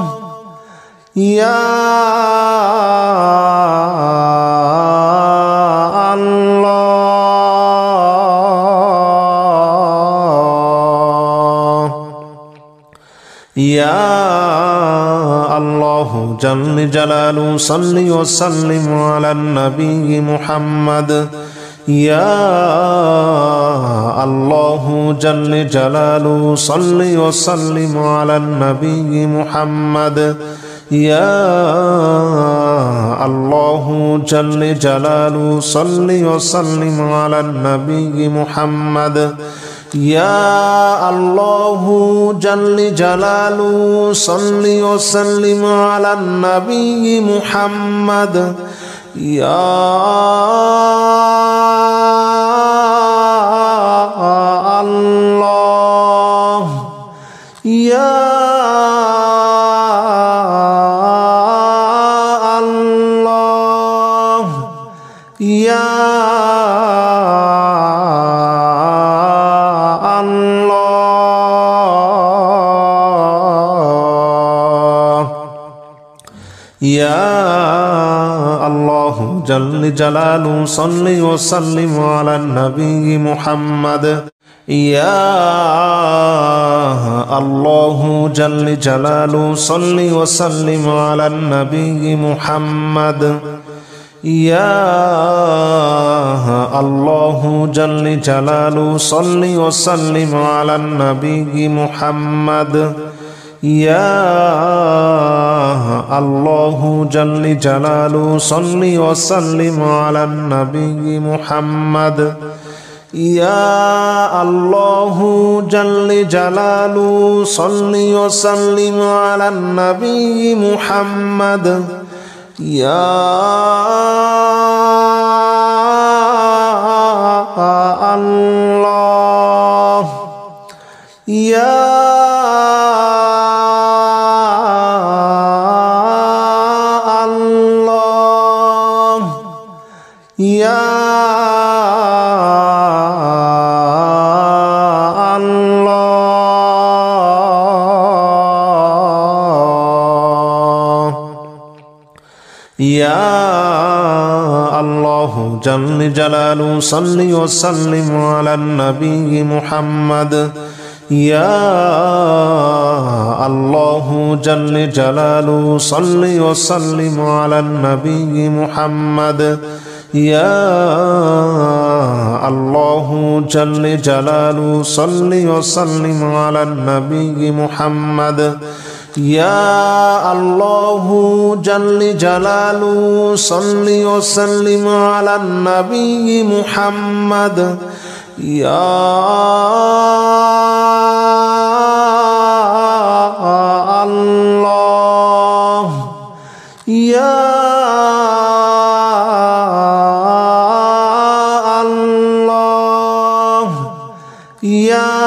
Speaker 1: يا الله جل جلاله صل وسلم على النبي محمد يا الله جل جلاله صل وسلم على النبي محمد يا الله جل جلاله صل وسلم على النبي محمد يا الله جل جلاله صل وسلم على النبي محمد يا الله يا ইয়া আল্লাহ ইয়া আল্লাহ জল্লে জালালু সাল্লি ওয়া সাল্লিম আলা নবী মুহাম্মদ ইয়া আল্লাহ জল্লে জালালু সাল্লি ওয়া সাল্লিম আলা নবী মুহাম্মদ ইয়া আল্লাহ জল্লে জালালু সাল্লি ওয়া সাল্লিম আলা নবী মুহাম্মদ ইয়া আল্লাহ জল্লে জালালু সাল্লি ওয়া সাল্লিম আলা নবী মুহাম্মদ ইয়া আল্লাহ জল্লে জালালু সাল্লি ওয়া সাল্লিম আলা নবী মুহাম্মদ ইয়া আল্লাহ ইয়া আল্লাহ ইয়া ইয়া আল্লাহ জল্লে জালালু সাল্লি ওয়া সাল্লিম আলা নবী মুহাম্মদ ইয়া আল্লাহ জল্লে জালালু সাল্লি ওয়া সাল্লিম আলা নবী মুহাম্মদ ইয়া আল্লাহ জল্লে জালালু সাল্লি ওয়া সাল্লিম আলা নবী মুহাম্মদ ইয়া আল্লাহ জল্লে জালালু সাল্লি ওয়া সাল্লিম আলা নবী মুহাম্মদ ইয়া আল্লাহ ইয়া আল্লাহ ইয়া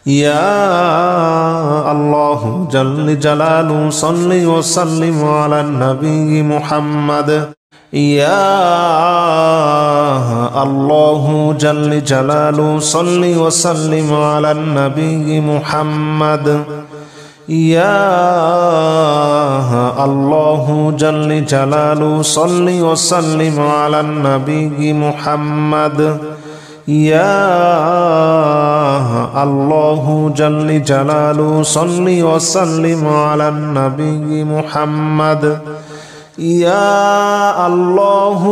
Speaker 1: ইয়া আল্লাহ জল্লে জালালু সাল্লি ওয়া সাল্লিম আলা নবী মুহাম্মদ ইয়া আল্লাহ জল্লে জালালু সাল্লি ওয়া সাল্লিম আলা নবী মুহাম্মদ ইয়া আল্লাহ জল্লে জালালু সাল্লি ওয়া সাল্লিম আলা নবী মুহাম্মদ ইয়া আল্লাহ জল্লে জালালু সাল্লি ওয়া সাল্লিম আলা নবী মুহাম্মদ ইয়া আল্লাহ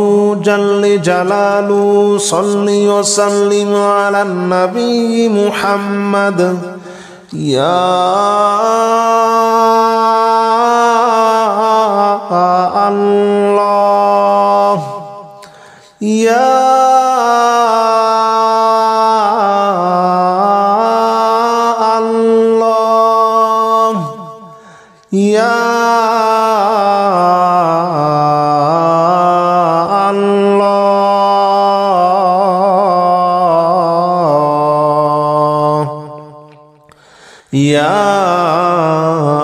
Speaker 1: জল্লে জালালু সাল্লি ওয়া সাল্লিম আলা নবী মুহাম্মদ ইয়া আল্লাহ ইয়া ইয়া আল্লাহ ইয়া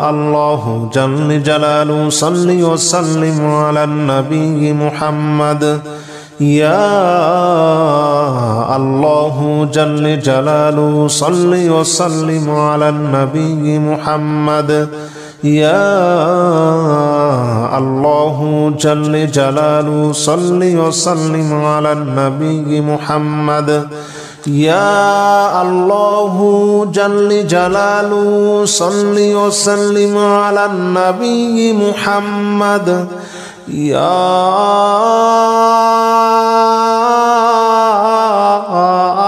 Speaker 1: আল্লাহ জল্লে জালালু সাল্লি ওয়া সাল্লিম আলা নবী মুহাম্মদ ইয়া আল্লাহ জল্লে জালালু সাল্লি ওয়া সাল্লিম আলা নবী মুহাম্মদ ইয়া আল্লাহ জল্লে জালালু সাল্লি ওয়া সাল্লিম আলা নবী মুহাম্মদ ইয়া আল্লাহ জল্লে জালালু সাল্লি ওয়া সাল্লিম আলা নবী মুহাম্মদ ইয়া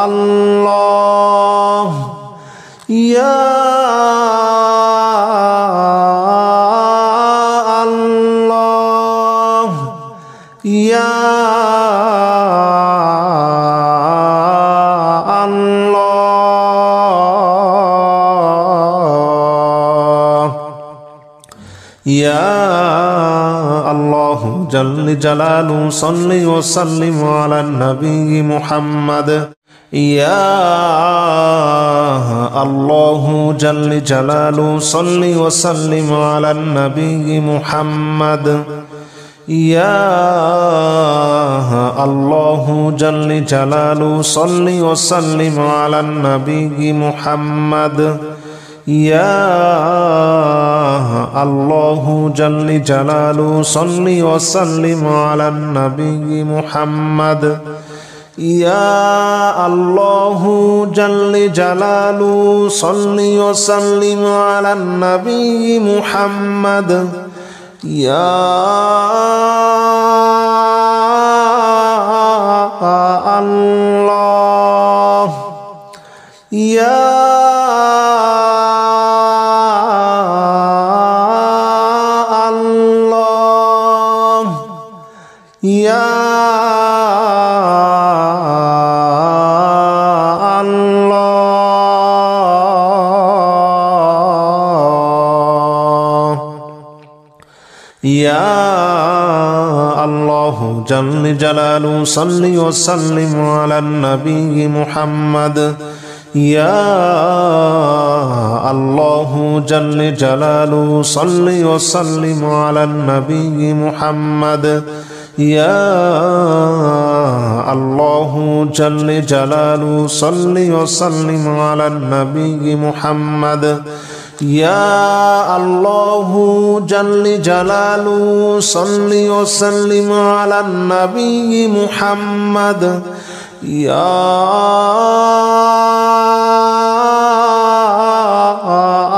Speaker 1: আল্লাহ ইয়া আল্লাহ ইয়া আল্লাহ ইয়া আল্লাহ জল্লে জালালু সাল্লি ওয়া সাল্লিম আলা নবী মুহাম্মদ يا الله جل جلاله صل وسلم على النبي محمد يا الله جل جلاله صل وسلم على النبي محمد يا الله جل جلاله صل وسلم على النبي محمد يا الله جل جلاله صل وسلم على النبي محمد يا الله يا الله يا يا الله جل جلاله صل وسلم على النبي محمد يا الله جل جلاله صل وسلم على النبي محمد يا الله جل جلاله صل وسلم على النبي محمد يا الله جل جلاله صل وسلم على النبي محمد يا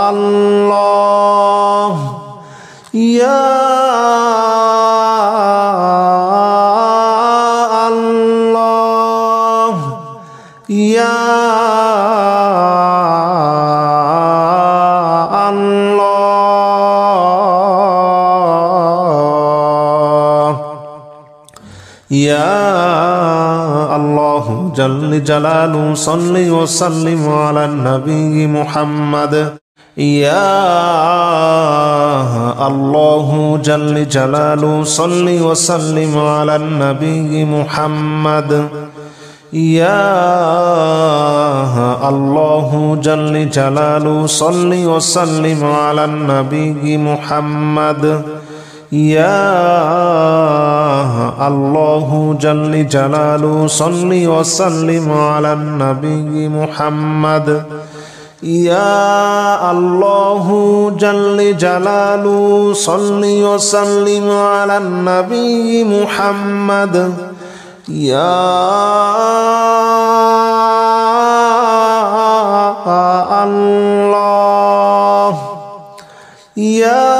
Speaker 1: الله يا الله يا يا الله جل جلاله صل وسلم على النبي محمد يا الله جل جلاله صل وسلم على النبي محمد يا الله جل جلاله صل وسلم على النبي محمد يا الله جل جلاله صل وسلم على النبي محمد يا الله جل جلاله صل وسلم على النبي محمد يا الله يا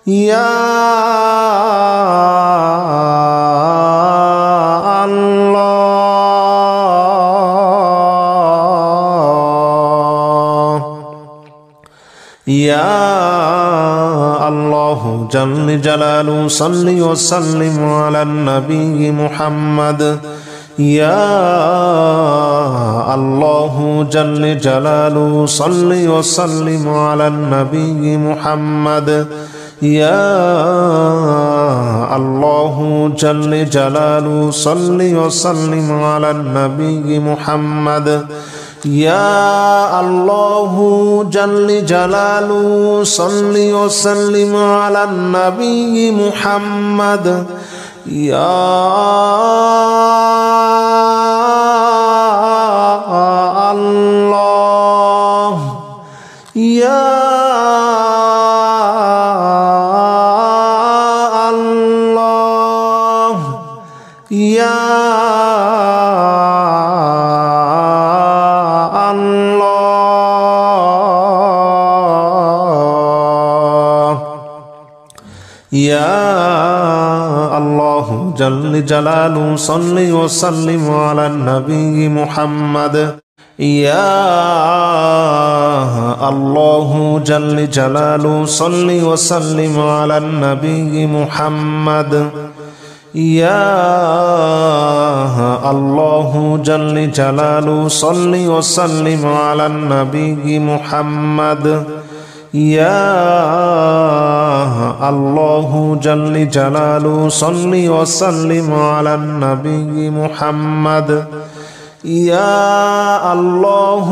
Speaker 1: يا الله يا الله جل جلاله صل وسلم على النبي محمد يا الله جل جلاله صل وسلم على النبي محمد يا الله جل جلاله صل وسلم على النبي محمد يا الله جل جلاله صل وسلم على النبي محمد يا الله يا يا الله يا الله جل جلاله صل وسلم على النبي محمد يا الله جل جلاله صل وسلم على النبي محمد يا الله جل جلاله صل وسلم على النبي محمد يا الله جل جلاله صل وسلم على النبي محمد يا الله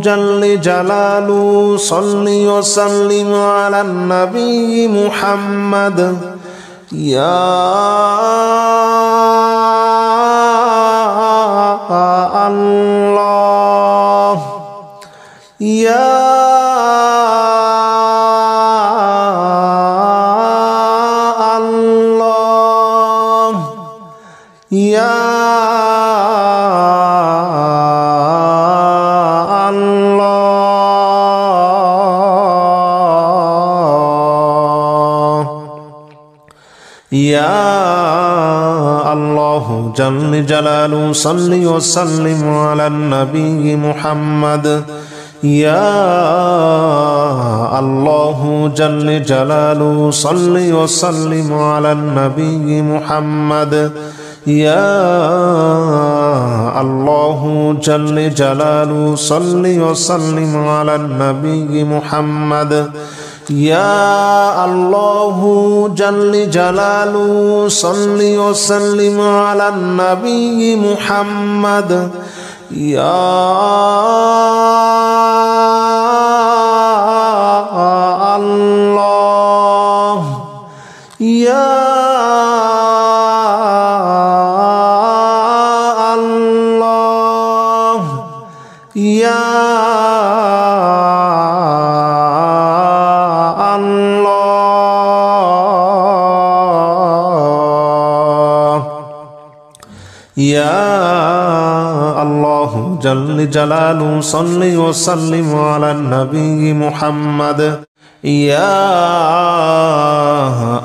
Speaker 1: جل جلاله صل وسلم على النبي محمد يا الله يا الله يا يا الله جل جلاله صل وسلم على النبي محمد يا الله جل جلاله صل وسلم على النبي محمد يا الله جل جلاله صل وسلم على النبي محمد يا الله جل جلاله صل وسلم على النبي محمد يا الله يا الله يا يا الله جل جلاله صل وسلم على النبي محمد يا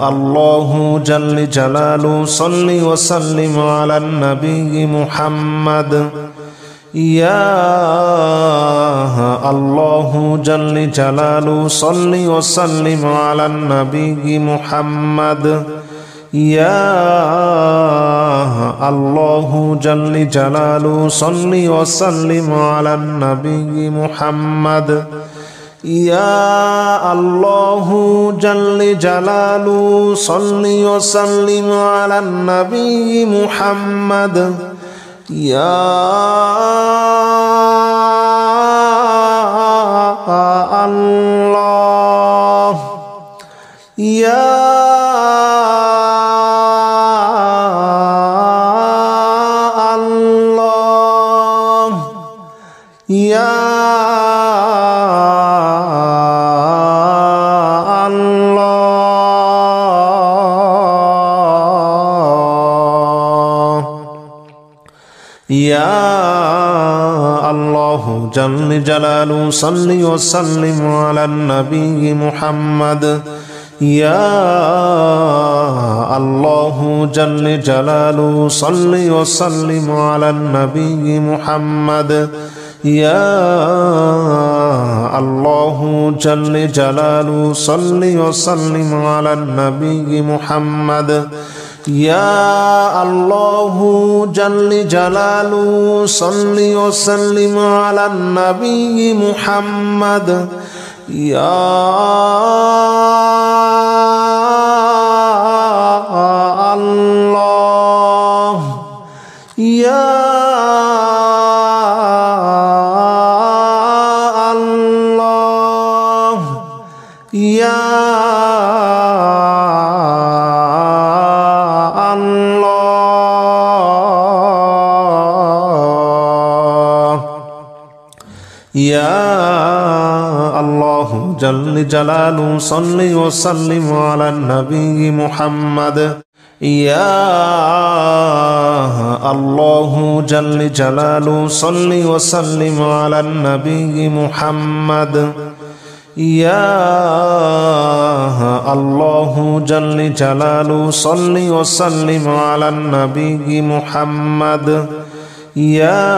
Speaker 1: الله جل جلاله صل وسلم على النبي محمد يا الله جل جلاله صل وسلم على النبي محمد يا الله جل جلاله صل وسلم على النبي محمد يا الله جل جلاله صل وسلم على النبي محمد يا الله يا يا الله يا الله جل جلاله صل وسلم على النبي محمد يا الله جل جلاله صل وسلم على النبي محمد يا الله جل جلاله صل وسلم على النبي محمد يا الله جل جلاله صل وسلم على النبي محمد يا الله يا يا الله يا الله جل جلاله صل وسلم على النبي محمد يا الله جل جلاله صل وسلم على النبي محمد يا الله جل جلاله صل وسلم على النبي محمد يا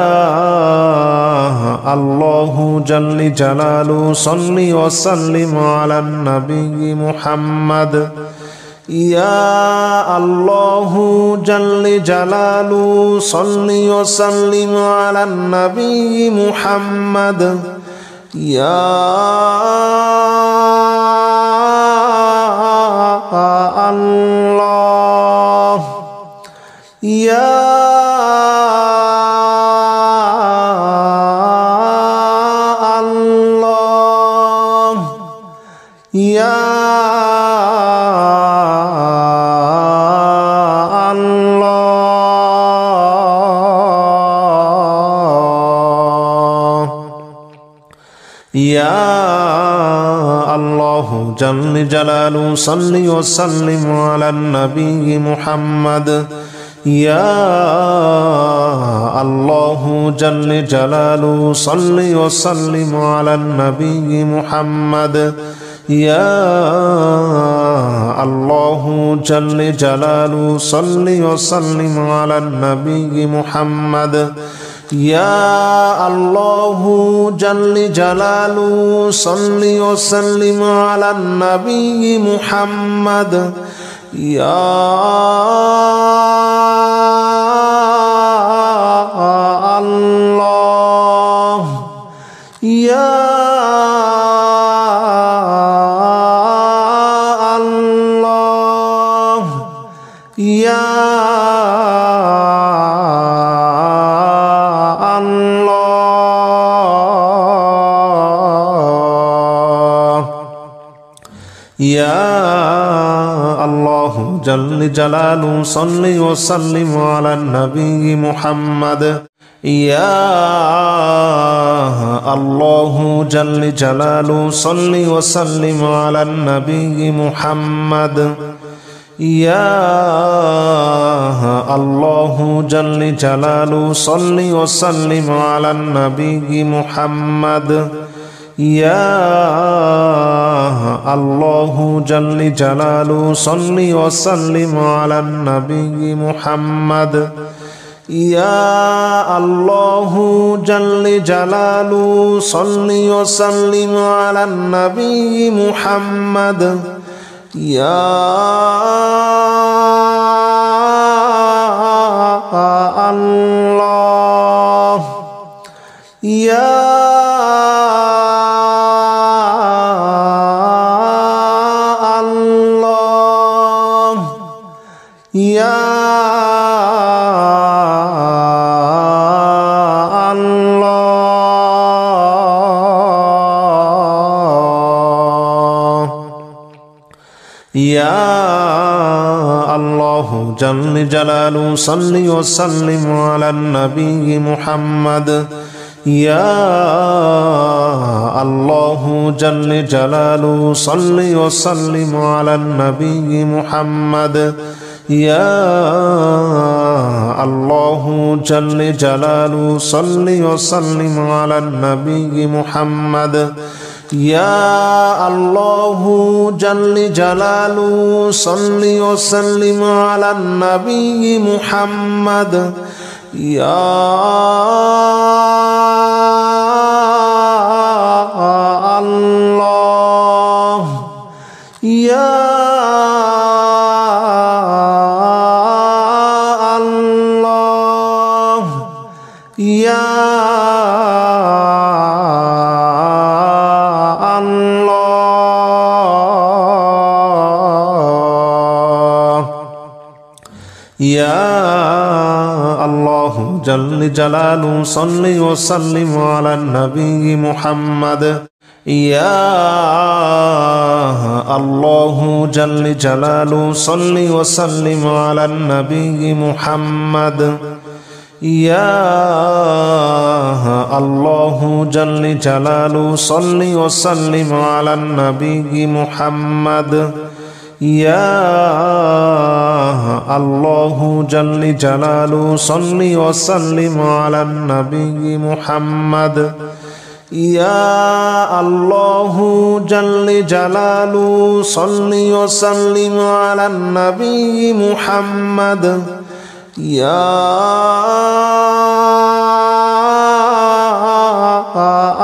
Speaker 1: الله جل جلاله صل وسلم على النبي محمد يا الله جل جلاله صل وسلم على النبي محمد يا الله يا الله يا يا الله جل جلاله صل وسلم على النبي محمد يا الله جل جلاله صل وسلم على النبي محمد يا الله جل جلاله صل وسلم على النبي محمد يا الله جل جلاله صل وسلم على النبي محمد يا الله يا الله يا يا الله جل جلاله صل وسلم على النبي محمد يا الله جل جلاله صل وسلم على النبي محمد يا الله جل جلاله صل وسلم على النبي محمد يا الله جل جلاله صل وسلم على النبي محمد يا الله جل جلاله صل وسلم على النبي محمد يا الله يا يا الله يا الله جل جلاله صل وسلم على النبي محمد يا الله جل جلاله صل وسلم على النبي محمد يا الله جل جلاله صل وسلم على النبي محمد يا الله جل جلاله صل وسلم على النبي محمد يا الله يا يا الله يا الله جل جلاله صل وسلم على النبي محمد يا الله جل جلاله صل وسلم على النبي محمد يا الله جل جلاله صل وسلم على النبي محمد يا الله جل جلاله صل وسلم على النبي محمد يا الله جل جلاله صل وسلم على النبي محمد يا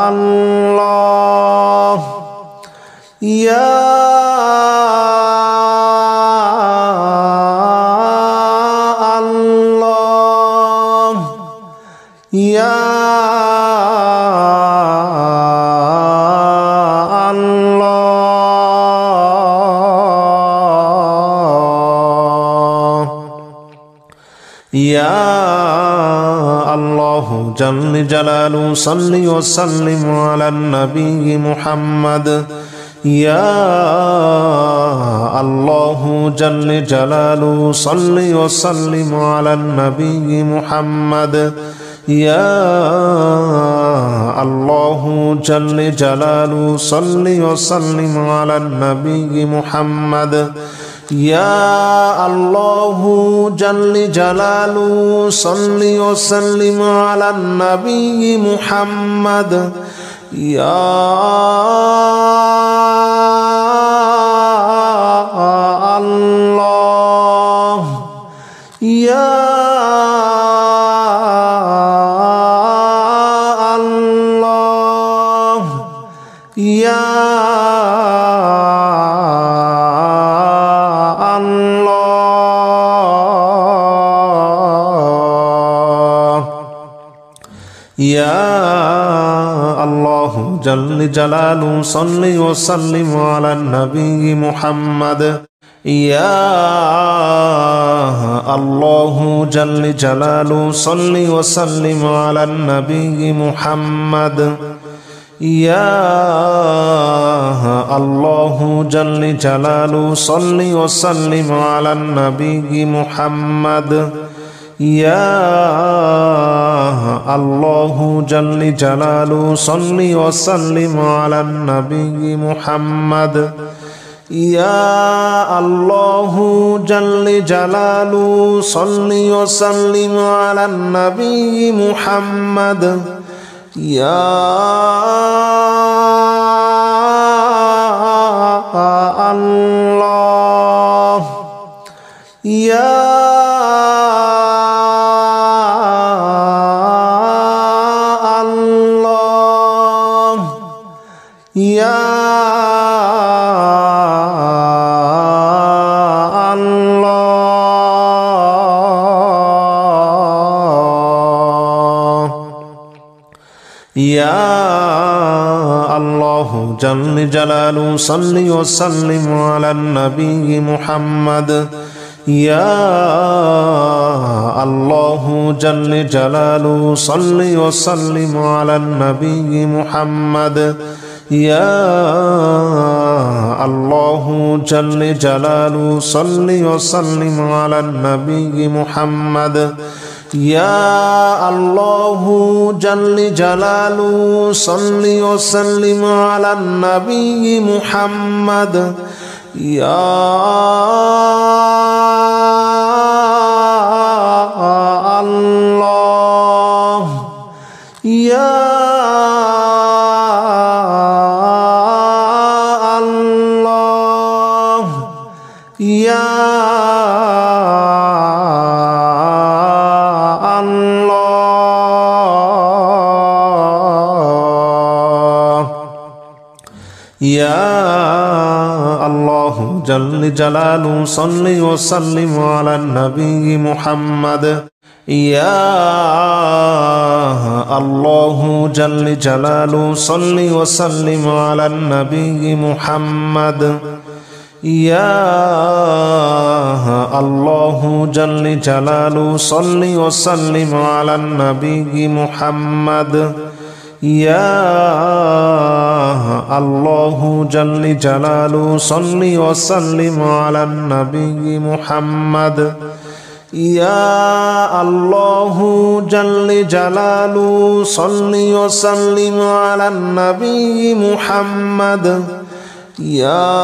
Speaker 1: الله يا الله يا الله يا الله جل جلاله صل وسلم على النبي محمد يا الله جل جلاله صل وسلم على النبي محمد يا الله جل جلاله صل وسلم على النبي محمد يا الله جل جلاله صل وسلم على النبي محمد يا الله يا الله يا يا الله جل جلاله صل وسلم على النبي محمد يا الله جل جلاله صل وسلم على النبي محمد يا الله جل جلاله صل وسلم على النبي محمد يا الله جل جلاله صل وسلم على النبي محمد يا الله جل جلاله صل وسلم على النبي محمد يا الله يا يا الله يا الله جل جلاله صل وسلم على النبي محمد يا الله جل جلاله صل وسلم على النبي محمد يا الله جل جلاله صل وسلم على النبي محمد يا الله جل جلاله صل وسلم على النبي محمد يا الله يا يا الله يا الله جل جلاله صل وسلم على النبي محمد يا الله جل جلاله صل وسلم على النبي محمد يا الله جل جلاله صل وسلم على النبي محمد يا الله جل جلاله صل وسلم على النبي محمد يا الله جل جلاله صل وسلم على النبي محمد يا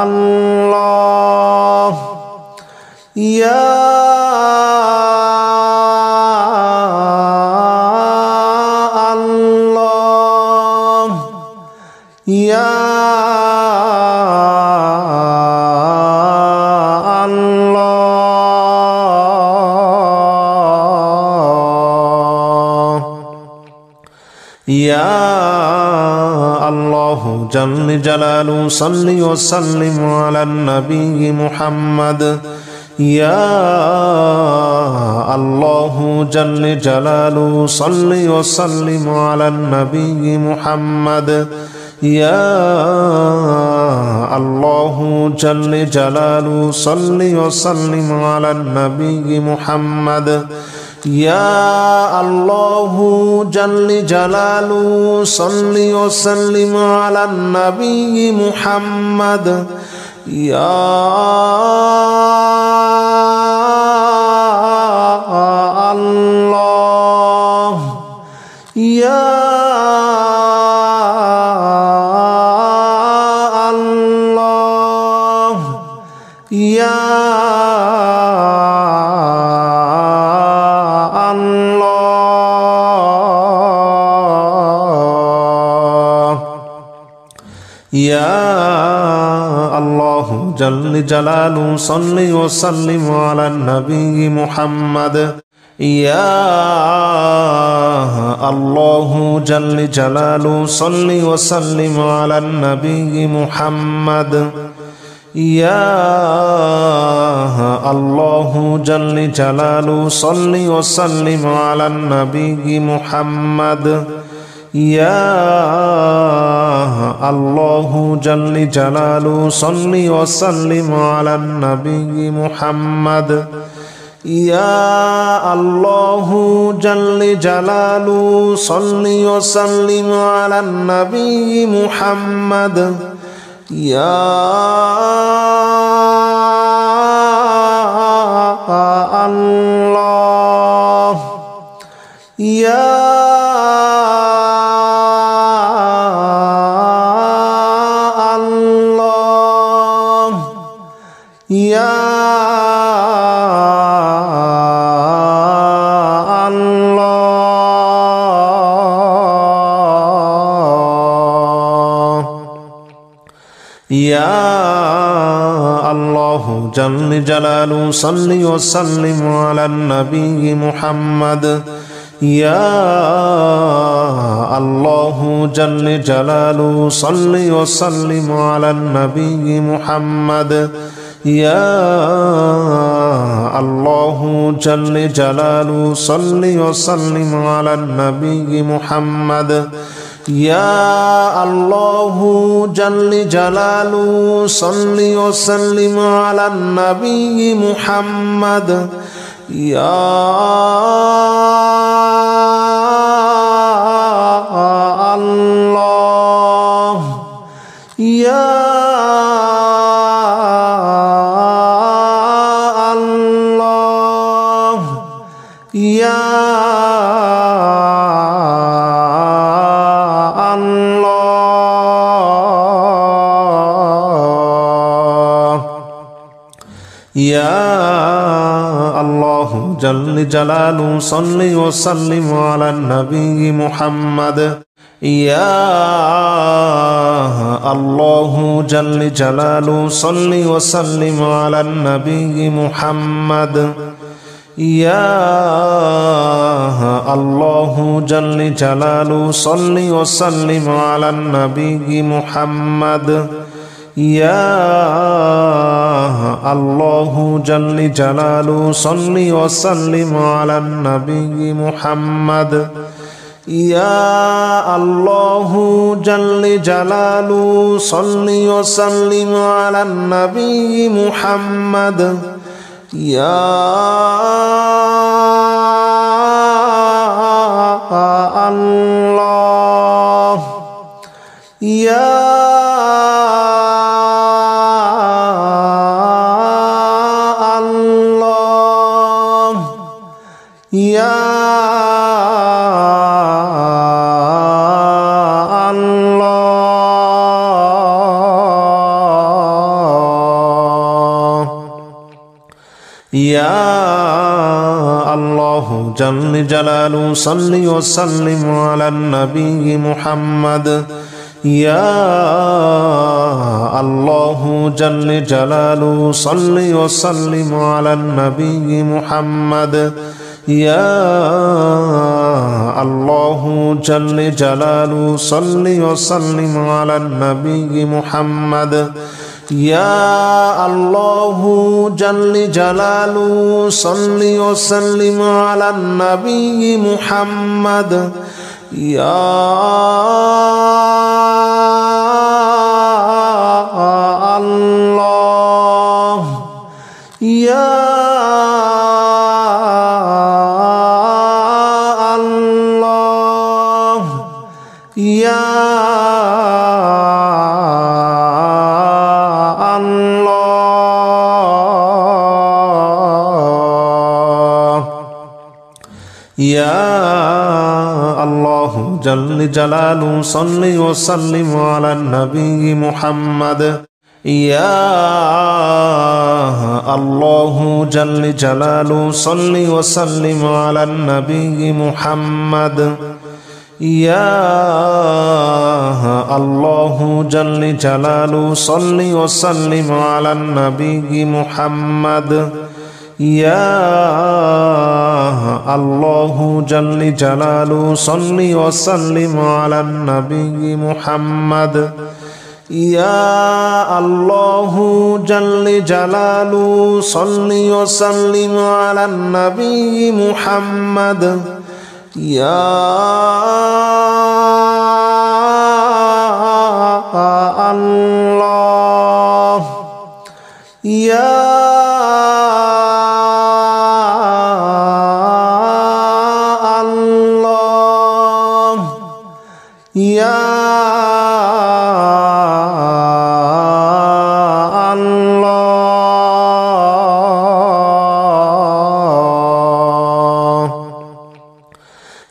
Speaker 1: الله يا الله يا الله يا الله جل جلاله صل وسلم على النبي محمد يا الله جل جلاله صل وسلم على النبي محمد يا الله جل جلاله صل وسلم على النبي محمد يا الله جل جلاله صل وسلم على النبي محمد يا الله يا الله يا يا الله جل جلاله صل وسلم على النبي محمد يا الله جل جلاله صل وسلم على النبي محمد يا الله جل جلاله صل وسلم على النبي محمد يا الله جل جلاله صل وسلم على النبي محمد يا الله جل جلاله صل وسلم على النبي محمد يا الله يا الله يا يا الله جل جلاله صل وسلم على النبي محمد يا الله جل جلاله صل وسلم على النبي محمد يا الله جل جلاله صل وسلم على النبي محمد يا الله جل جلاله صل وسلم على النبي محمد يا الله يا الله يا يا الله جل جلاله صل وسلم على النبي محمد يا الله جل جلاله صل وسلم على النبي محمد يا الله جل جلاله صل وسلم على النبي محمد يا الله جل جلاله صل وسلم على النبي محمد يا الله جل جلاله صل وسلم على النبي محمد يا الله يا يا الله يا الله جل جلاله صل وسلم على النبي محمد يا الله جل جلاله صل وسلم على النبي محمد يا الله جل جلاله صل وسلم على النبي محمد يا الله جل جلاله صل وسلم على النبي محمد يا يا الله جل جلاله صل وسلم على النبي محمد يا الله جل جلاله صل وسلم على النبي محمد يا الله جل جلاله صل وسلم على النبي محمد يا الله جل جلاله صل وسلم على النبي محمد يا الله جل جلاله صل وسلم على النبي محمد يا الله يا الله يا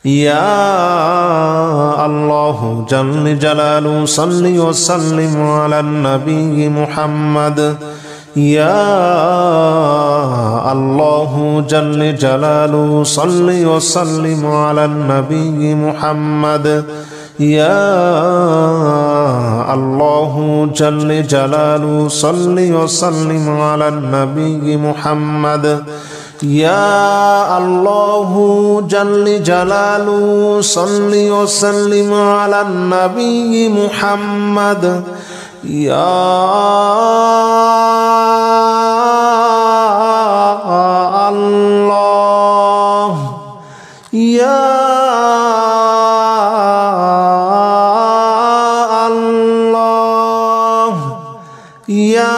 Speaker 1: يا الله جل جلاله صل وسلم على النبي محمد يا الله جل جلاله صل وسلم على النبي محمد يا الله جل جلاله صل وسلم على النبي محمد يا الله جل جلاله صل وسلم على النبي محمد يا الله يا الله يا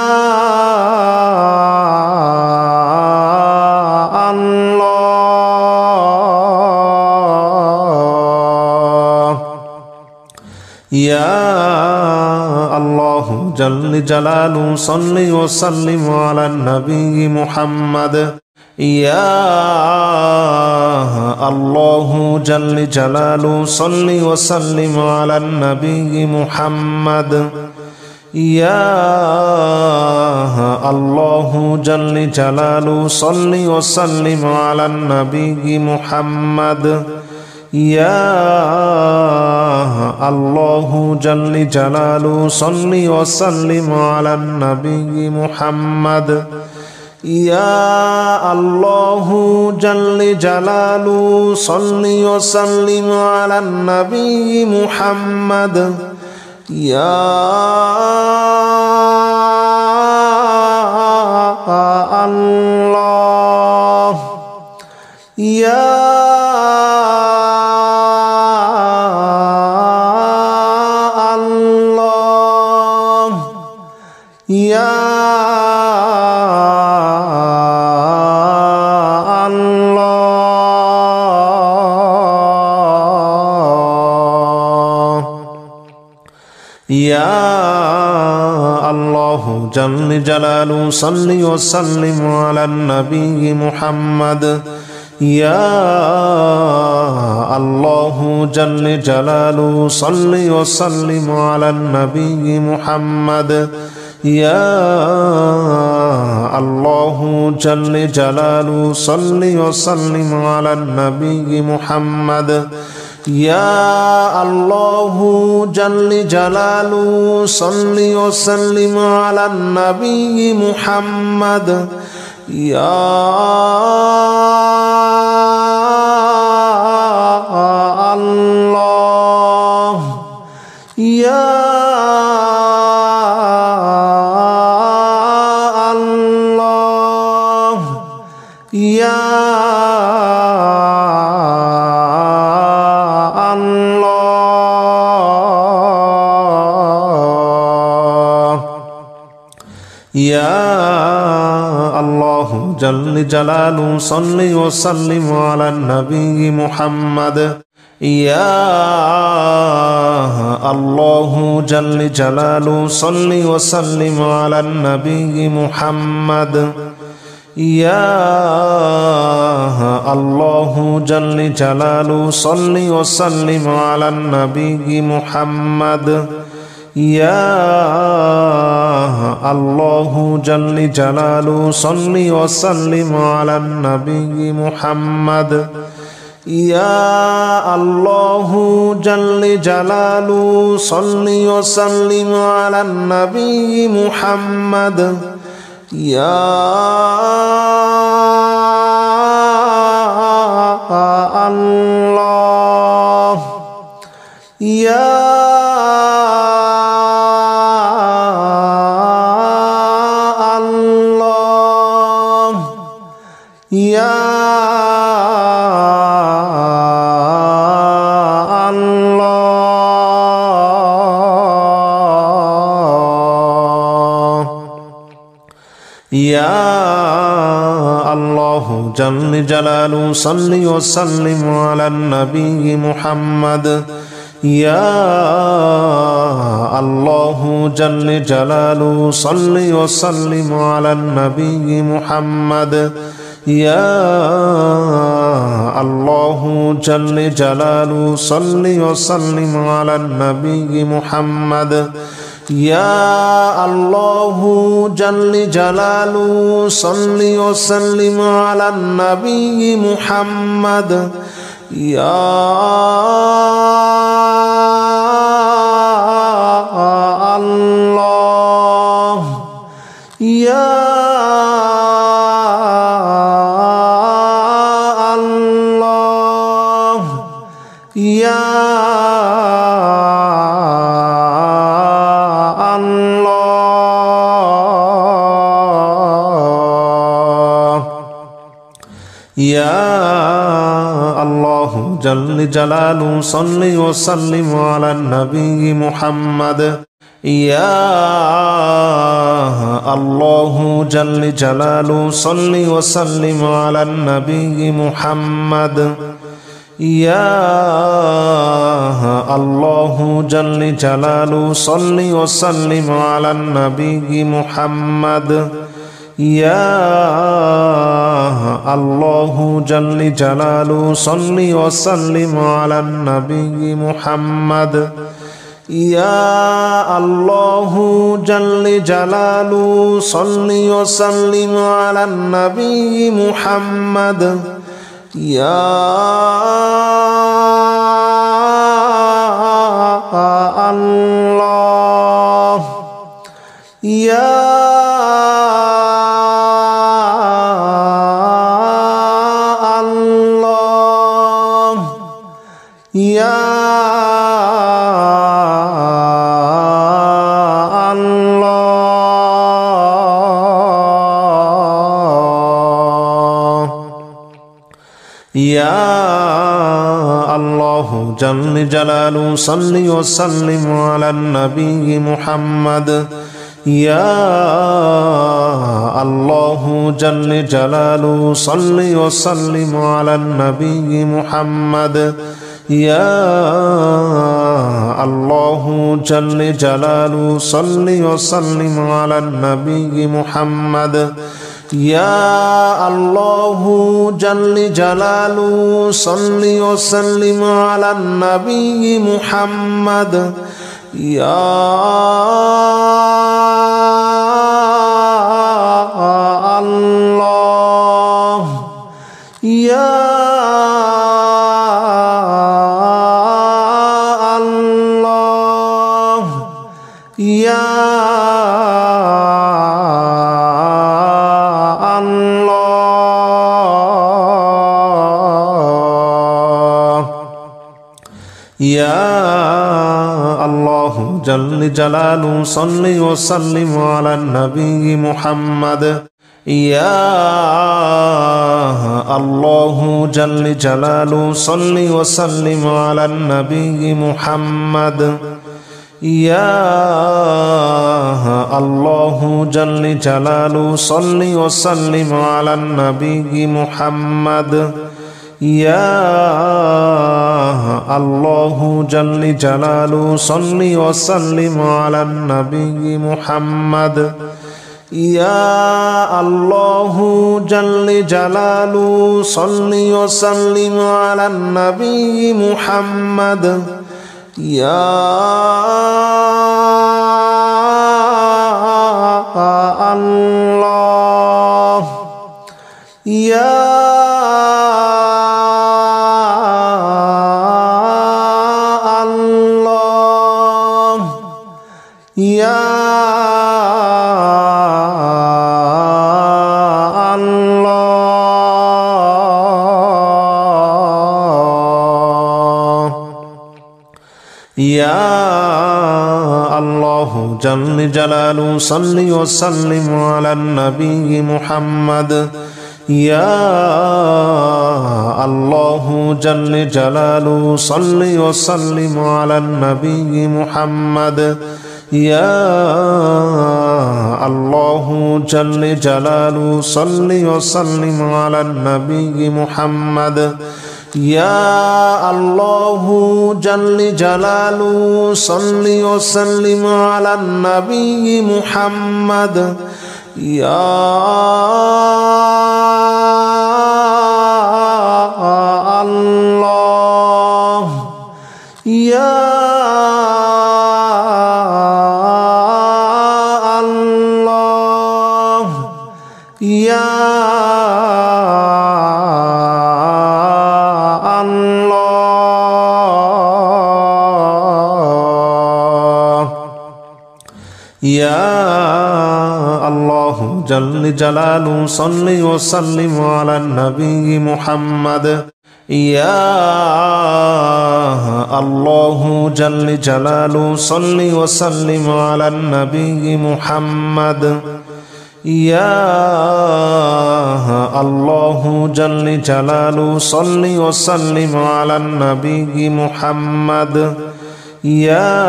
Speaker 1: يا الله جل جلاله صل وسلم على النبي محمد يا الله جل جلاله صل وسلم على النبي محمد يا الله جل جلاله صل وسلم على النبي محمد يا الله جل جلاله صل وسلم على النبي محمد يا الله جل جلاله صل وسلم على النبي محمد يا الله يا يا الله يا الله جل جلاله صل وسلم على النبي محمد يا الله جل جلاله صل وسلم على النبي محمد يا الله جل جلاله صل وسلم على النبي محمد يا الله جل جلاله صل وسلم على النبي محمد يا الله يا يا الله يا الله جل جلاله صل وسلم على النبي محمد يا الله جل جلاله صل وسلم على النبي محمد يا الله جل جلاله صل وسلم على النبي محمد يا الله جل جلاله صل وسلم على النبي محمد يا الله جل جلاله صل وسلم على النبي محمد يا الله يا الله يا يا الله جل جلاله صل وسلم على النبي محمد يا الله جل جلاله صل وسلم على النبي محمد يا الله جل جلاله صل وسلم على النبي محمد يا الله جل جلاله صل وسلم على النبي محمد يا الله يا الله يا يا الله جل جلاله صل وسلم على النبي محمد يا الله جل جلاله صل وسلم على النبي محمد يا الله جل جلاله صل وسلم على النبي محمد يا الله جل جلاله صل وسلم على النبي محمد يا الله جل جلاله صل وسلم على النبي محمد يا الله يا يا الله يا الله جل جلاله صل وسلم على النبي محمد يا الله جل جلاله صل وسلم على النبي محمد يا الله جل جلاله صل وسلم على النبي محمد يا الله جل جلاله صل وسلم على النبي محمد يا الله يا يا الله يا الله جل جلاله صل وسلم على النبي محمد يا الله جل جلاله صل وسلم على النبي محمد يا الله جل جلاله صل وسلم على النبي محمد يا الله جل جلاله صل وسلم على النبي محمد يا الله جل جلاله صل وسلم على النبي محمد يا الله يا الله يا يا الله جل جلاله صل وسلم على النبي محمد يا الله جل جلاله صل وسلم على النبي محمد يا الله جل جلاله صل وسلم على النبي محمد يا الله جل جلاله صل وسلم على النبي محمد يا الله يا الله يا يا الله جل جلاله صل وسلم على النبي محمد يا الله جل جلاله صل وسلم على النبي محمد يا الله جل جلاله صل وسلم على النبي محمد يا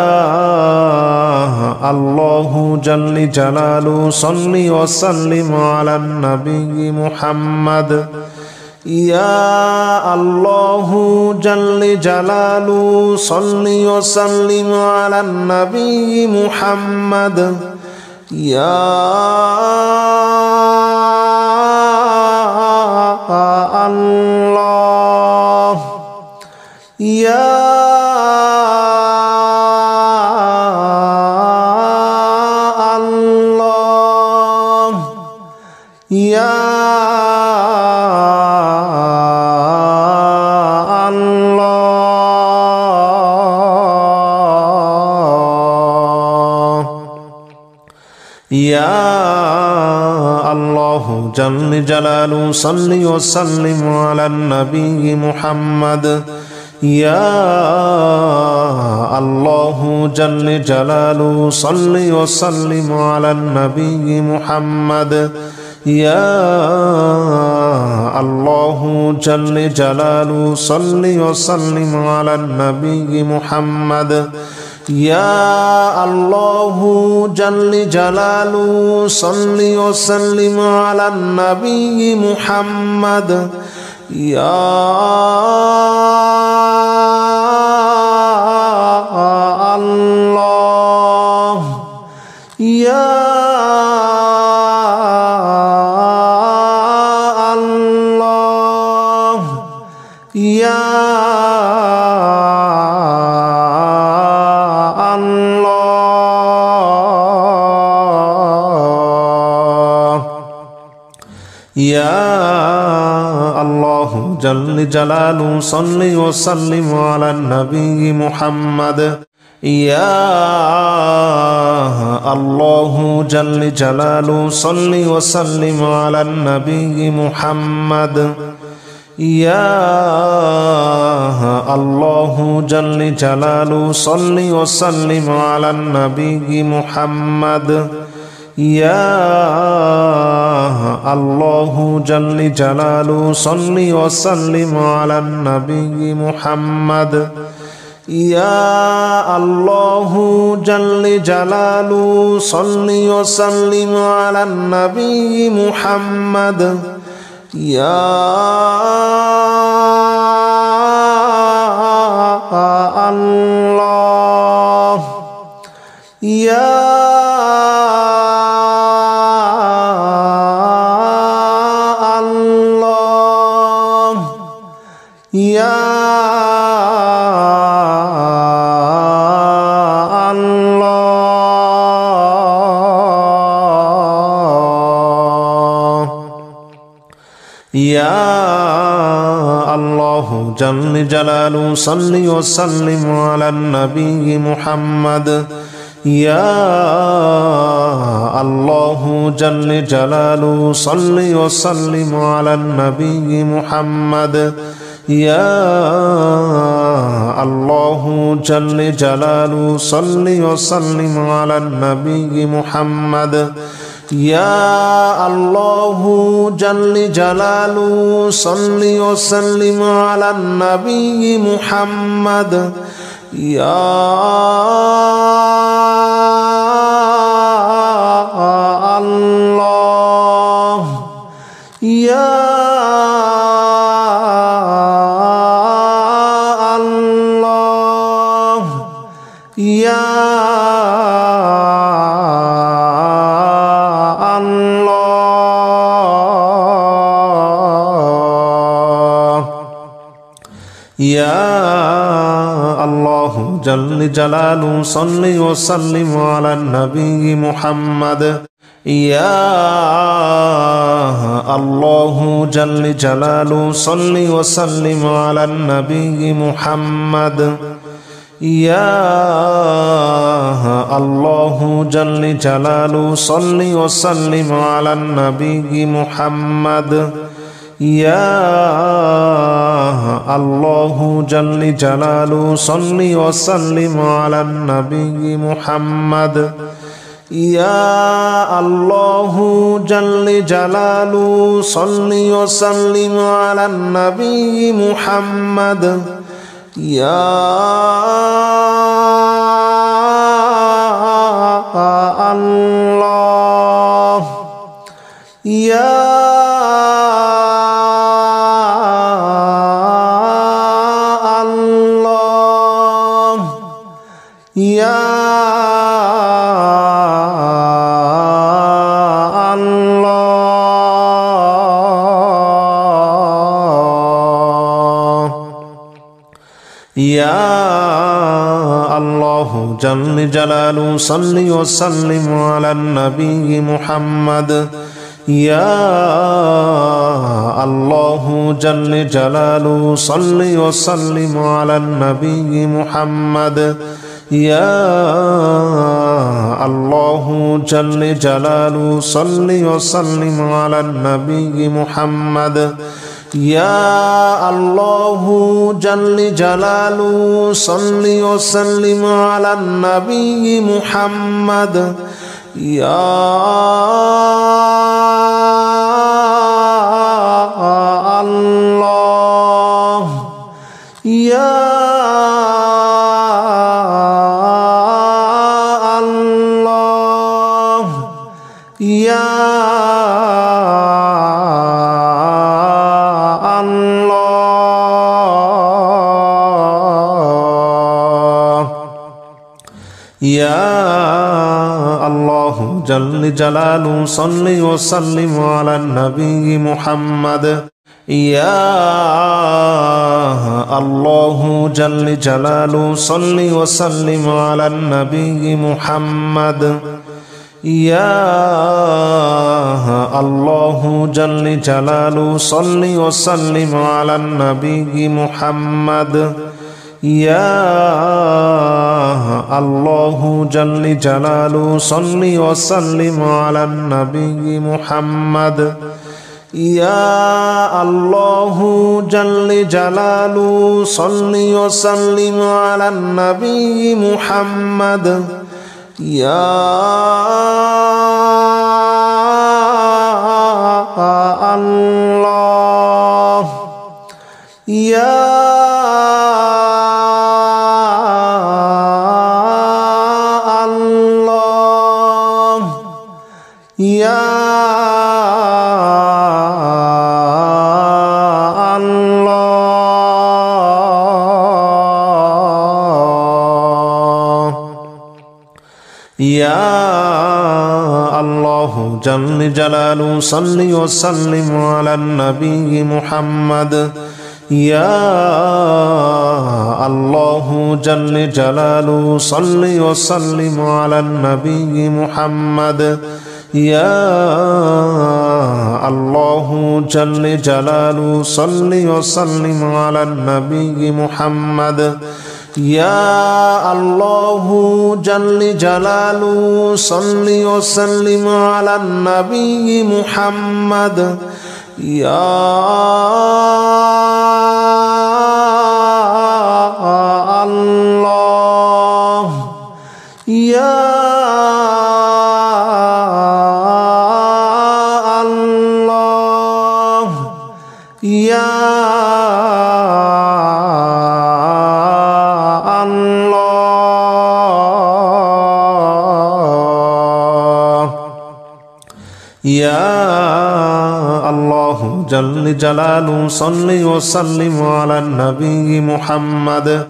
Speaker 1: الله جل جلاله صل وسلم على النبي محمد يا الله جل جلاله صل وسلم على النبي محمد يا الله يا يا الله يا الله جل جلاله صل وسلم على النبي محمد يا الله جل جلاله صل وسلم على النبي محمد يا الله جل جلاله صل وسلم على النبي محمد يا الله جل جلاله صل وسلم على النبي محمد يا الله يا يا الله يا الله جل جلاله صل وسلم على النبي محمد يا الله جل جلاله صل وسلم على النبي محمد يا الله جل جلاله صل وسلم على النبي محمد يا الله جل جلاله صل وسلم على النبي محمد يا الله جل جلاله صل وسلم على النبي محمد يا الله يا يا الله جل جلاله صل وسلم على النبي محمد يا الله جل جلاله صل وسلم على النبي محمد يا الله جل جلاله صل وسلم على النبي محمد يا الله جل جلاله صل وسلم على النبي محمد يا الله يا الله يا يا الله جل جلاله صل وسلم على النبي محمد يا الله جل جلاله صل وسلم على النبي محمد يا الله جل جلاله صل وسلم على النبي محمد يا الله جل جلاله صل وسلم على النبي محمد يا الله جل جلاله صل وسلم على النبي محمد يا الله يا يا الله يا الله جل جلاله صل وسلم على النبي محمد يا الله جل جلاله صل وسلم على النبي محمد يا الله جل جلاله صل وسلم على النبي محمد يا الله جل جلاله صل وسلم على النبي محمد يا الله يا يا الله يا الله جل جلاله صل وسلم على النبي محمد يا الله جل جلاله صل وسلم على النبي محمد يا الله جل جلاله صل وسلم على النبي محمد يا الله جل جلاله صل وسلم على النبي محمد يا الله جل جلاله صل وسلم على النبي محمد يا الله يا الله يا يا الله جل جلاله صل وسلم على النبي محمد يا الله جل جلاله صل وسلم على النبي محمد يا الله جل جلاله صل وسلم على النبي محمد يا الله جل جلاله صل وسلم على النبي محمد يا الله يا الله يا يا الله جل جلاله صل وسلم على النبي محمد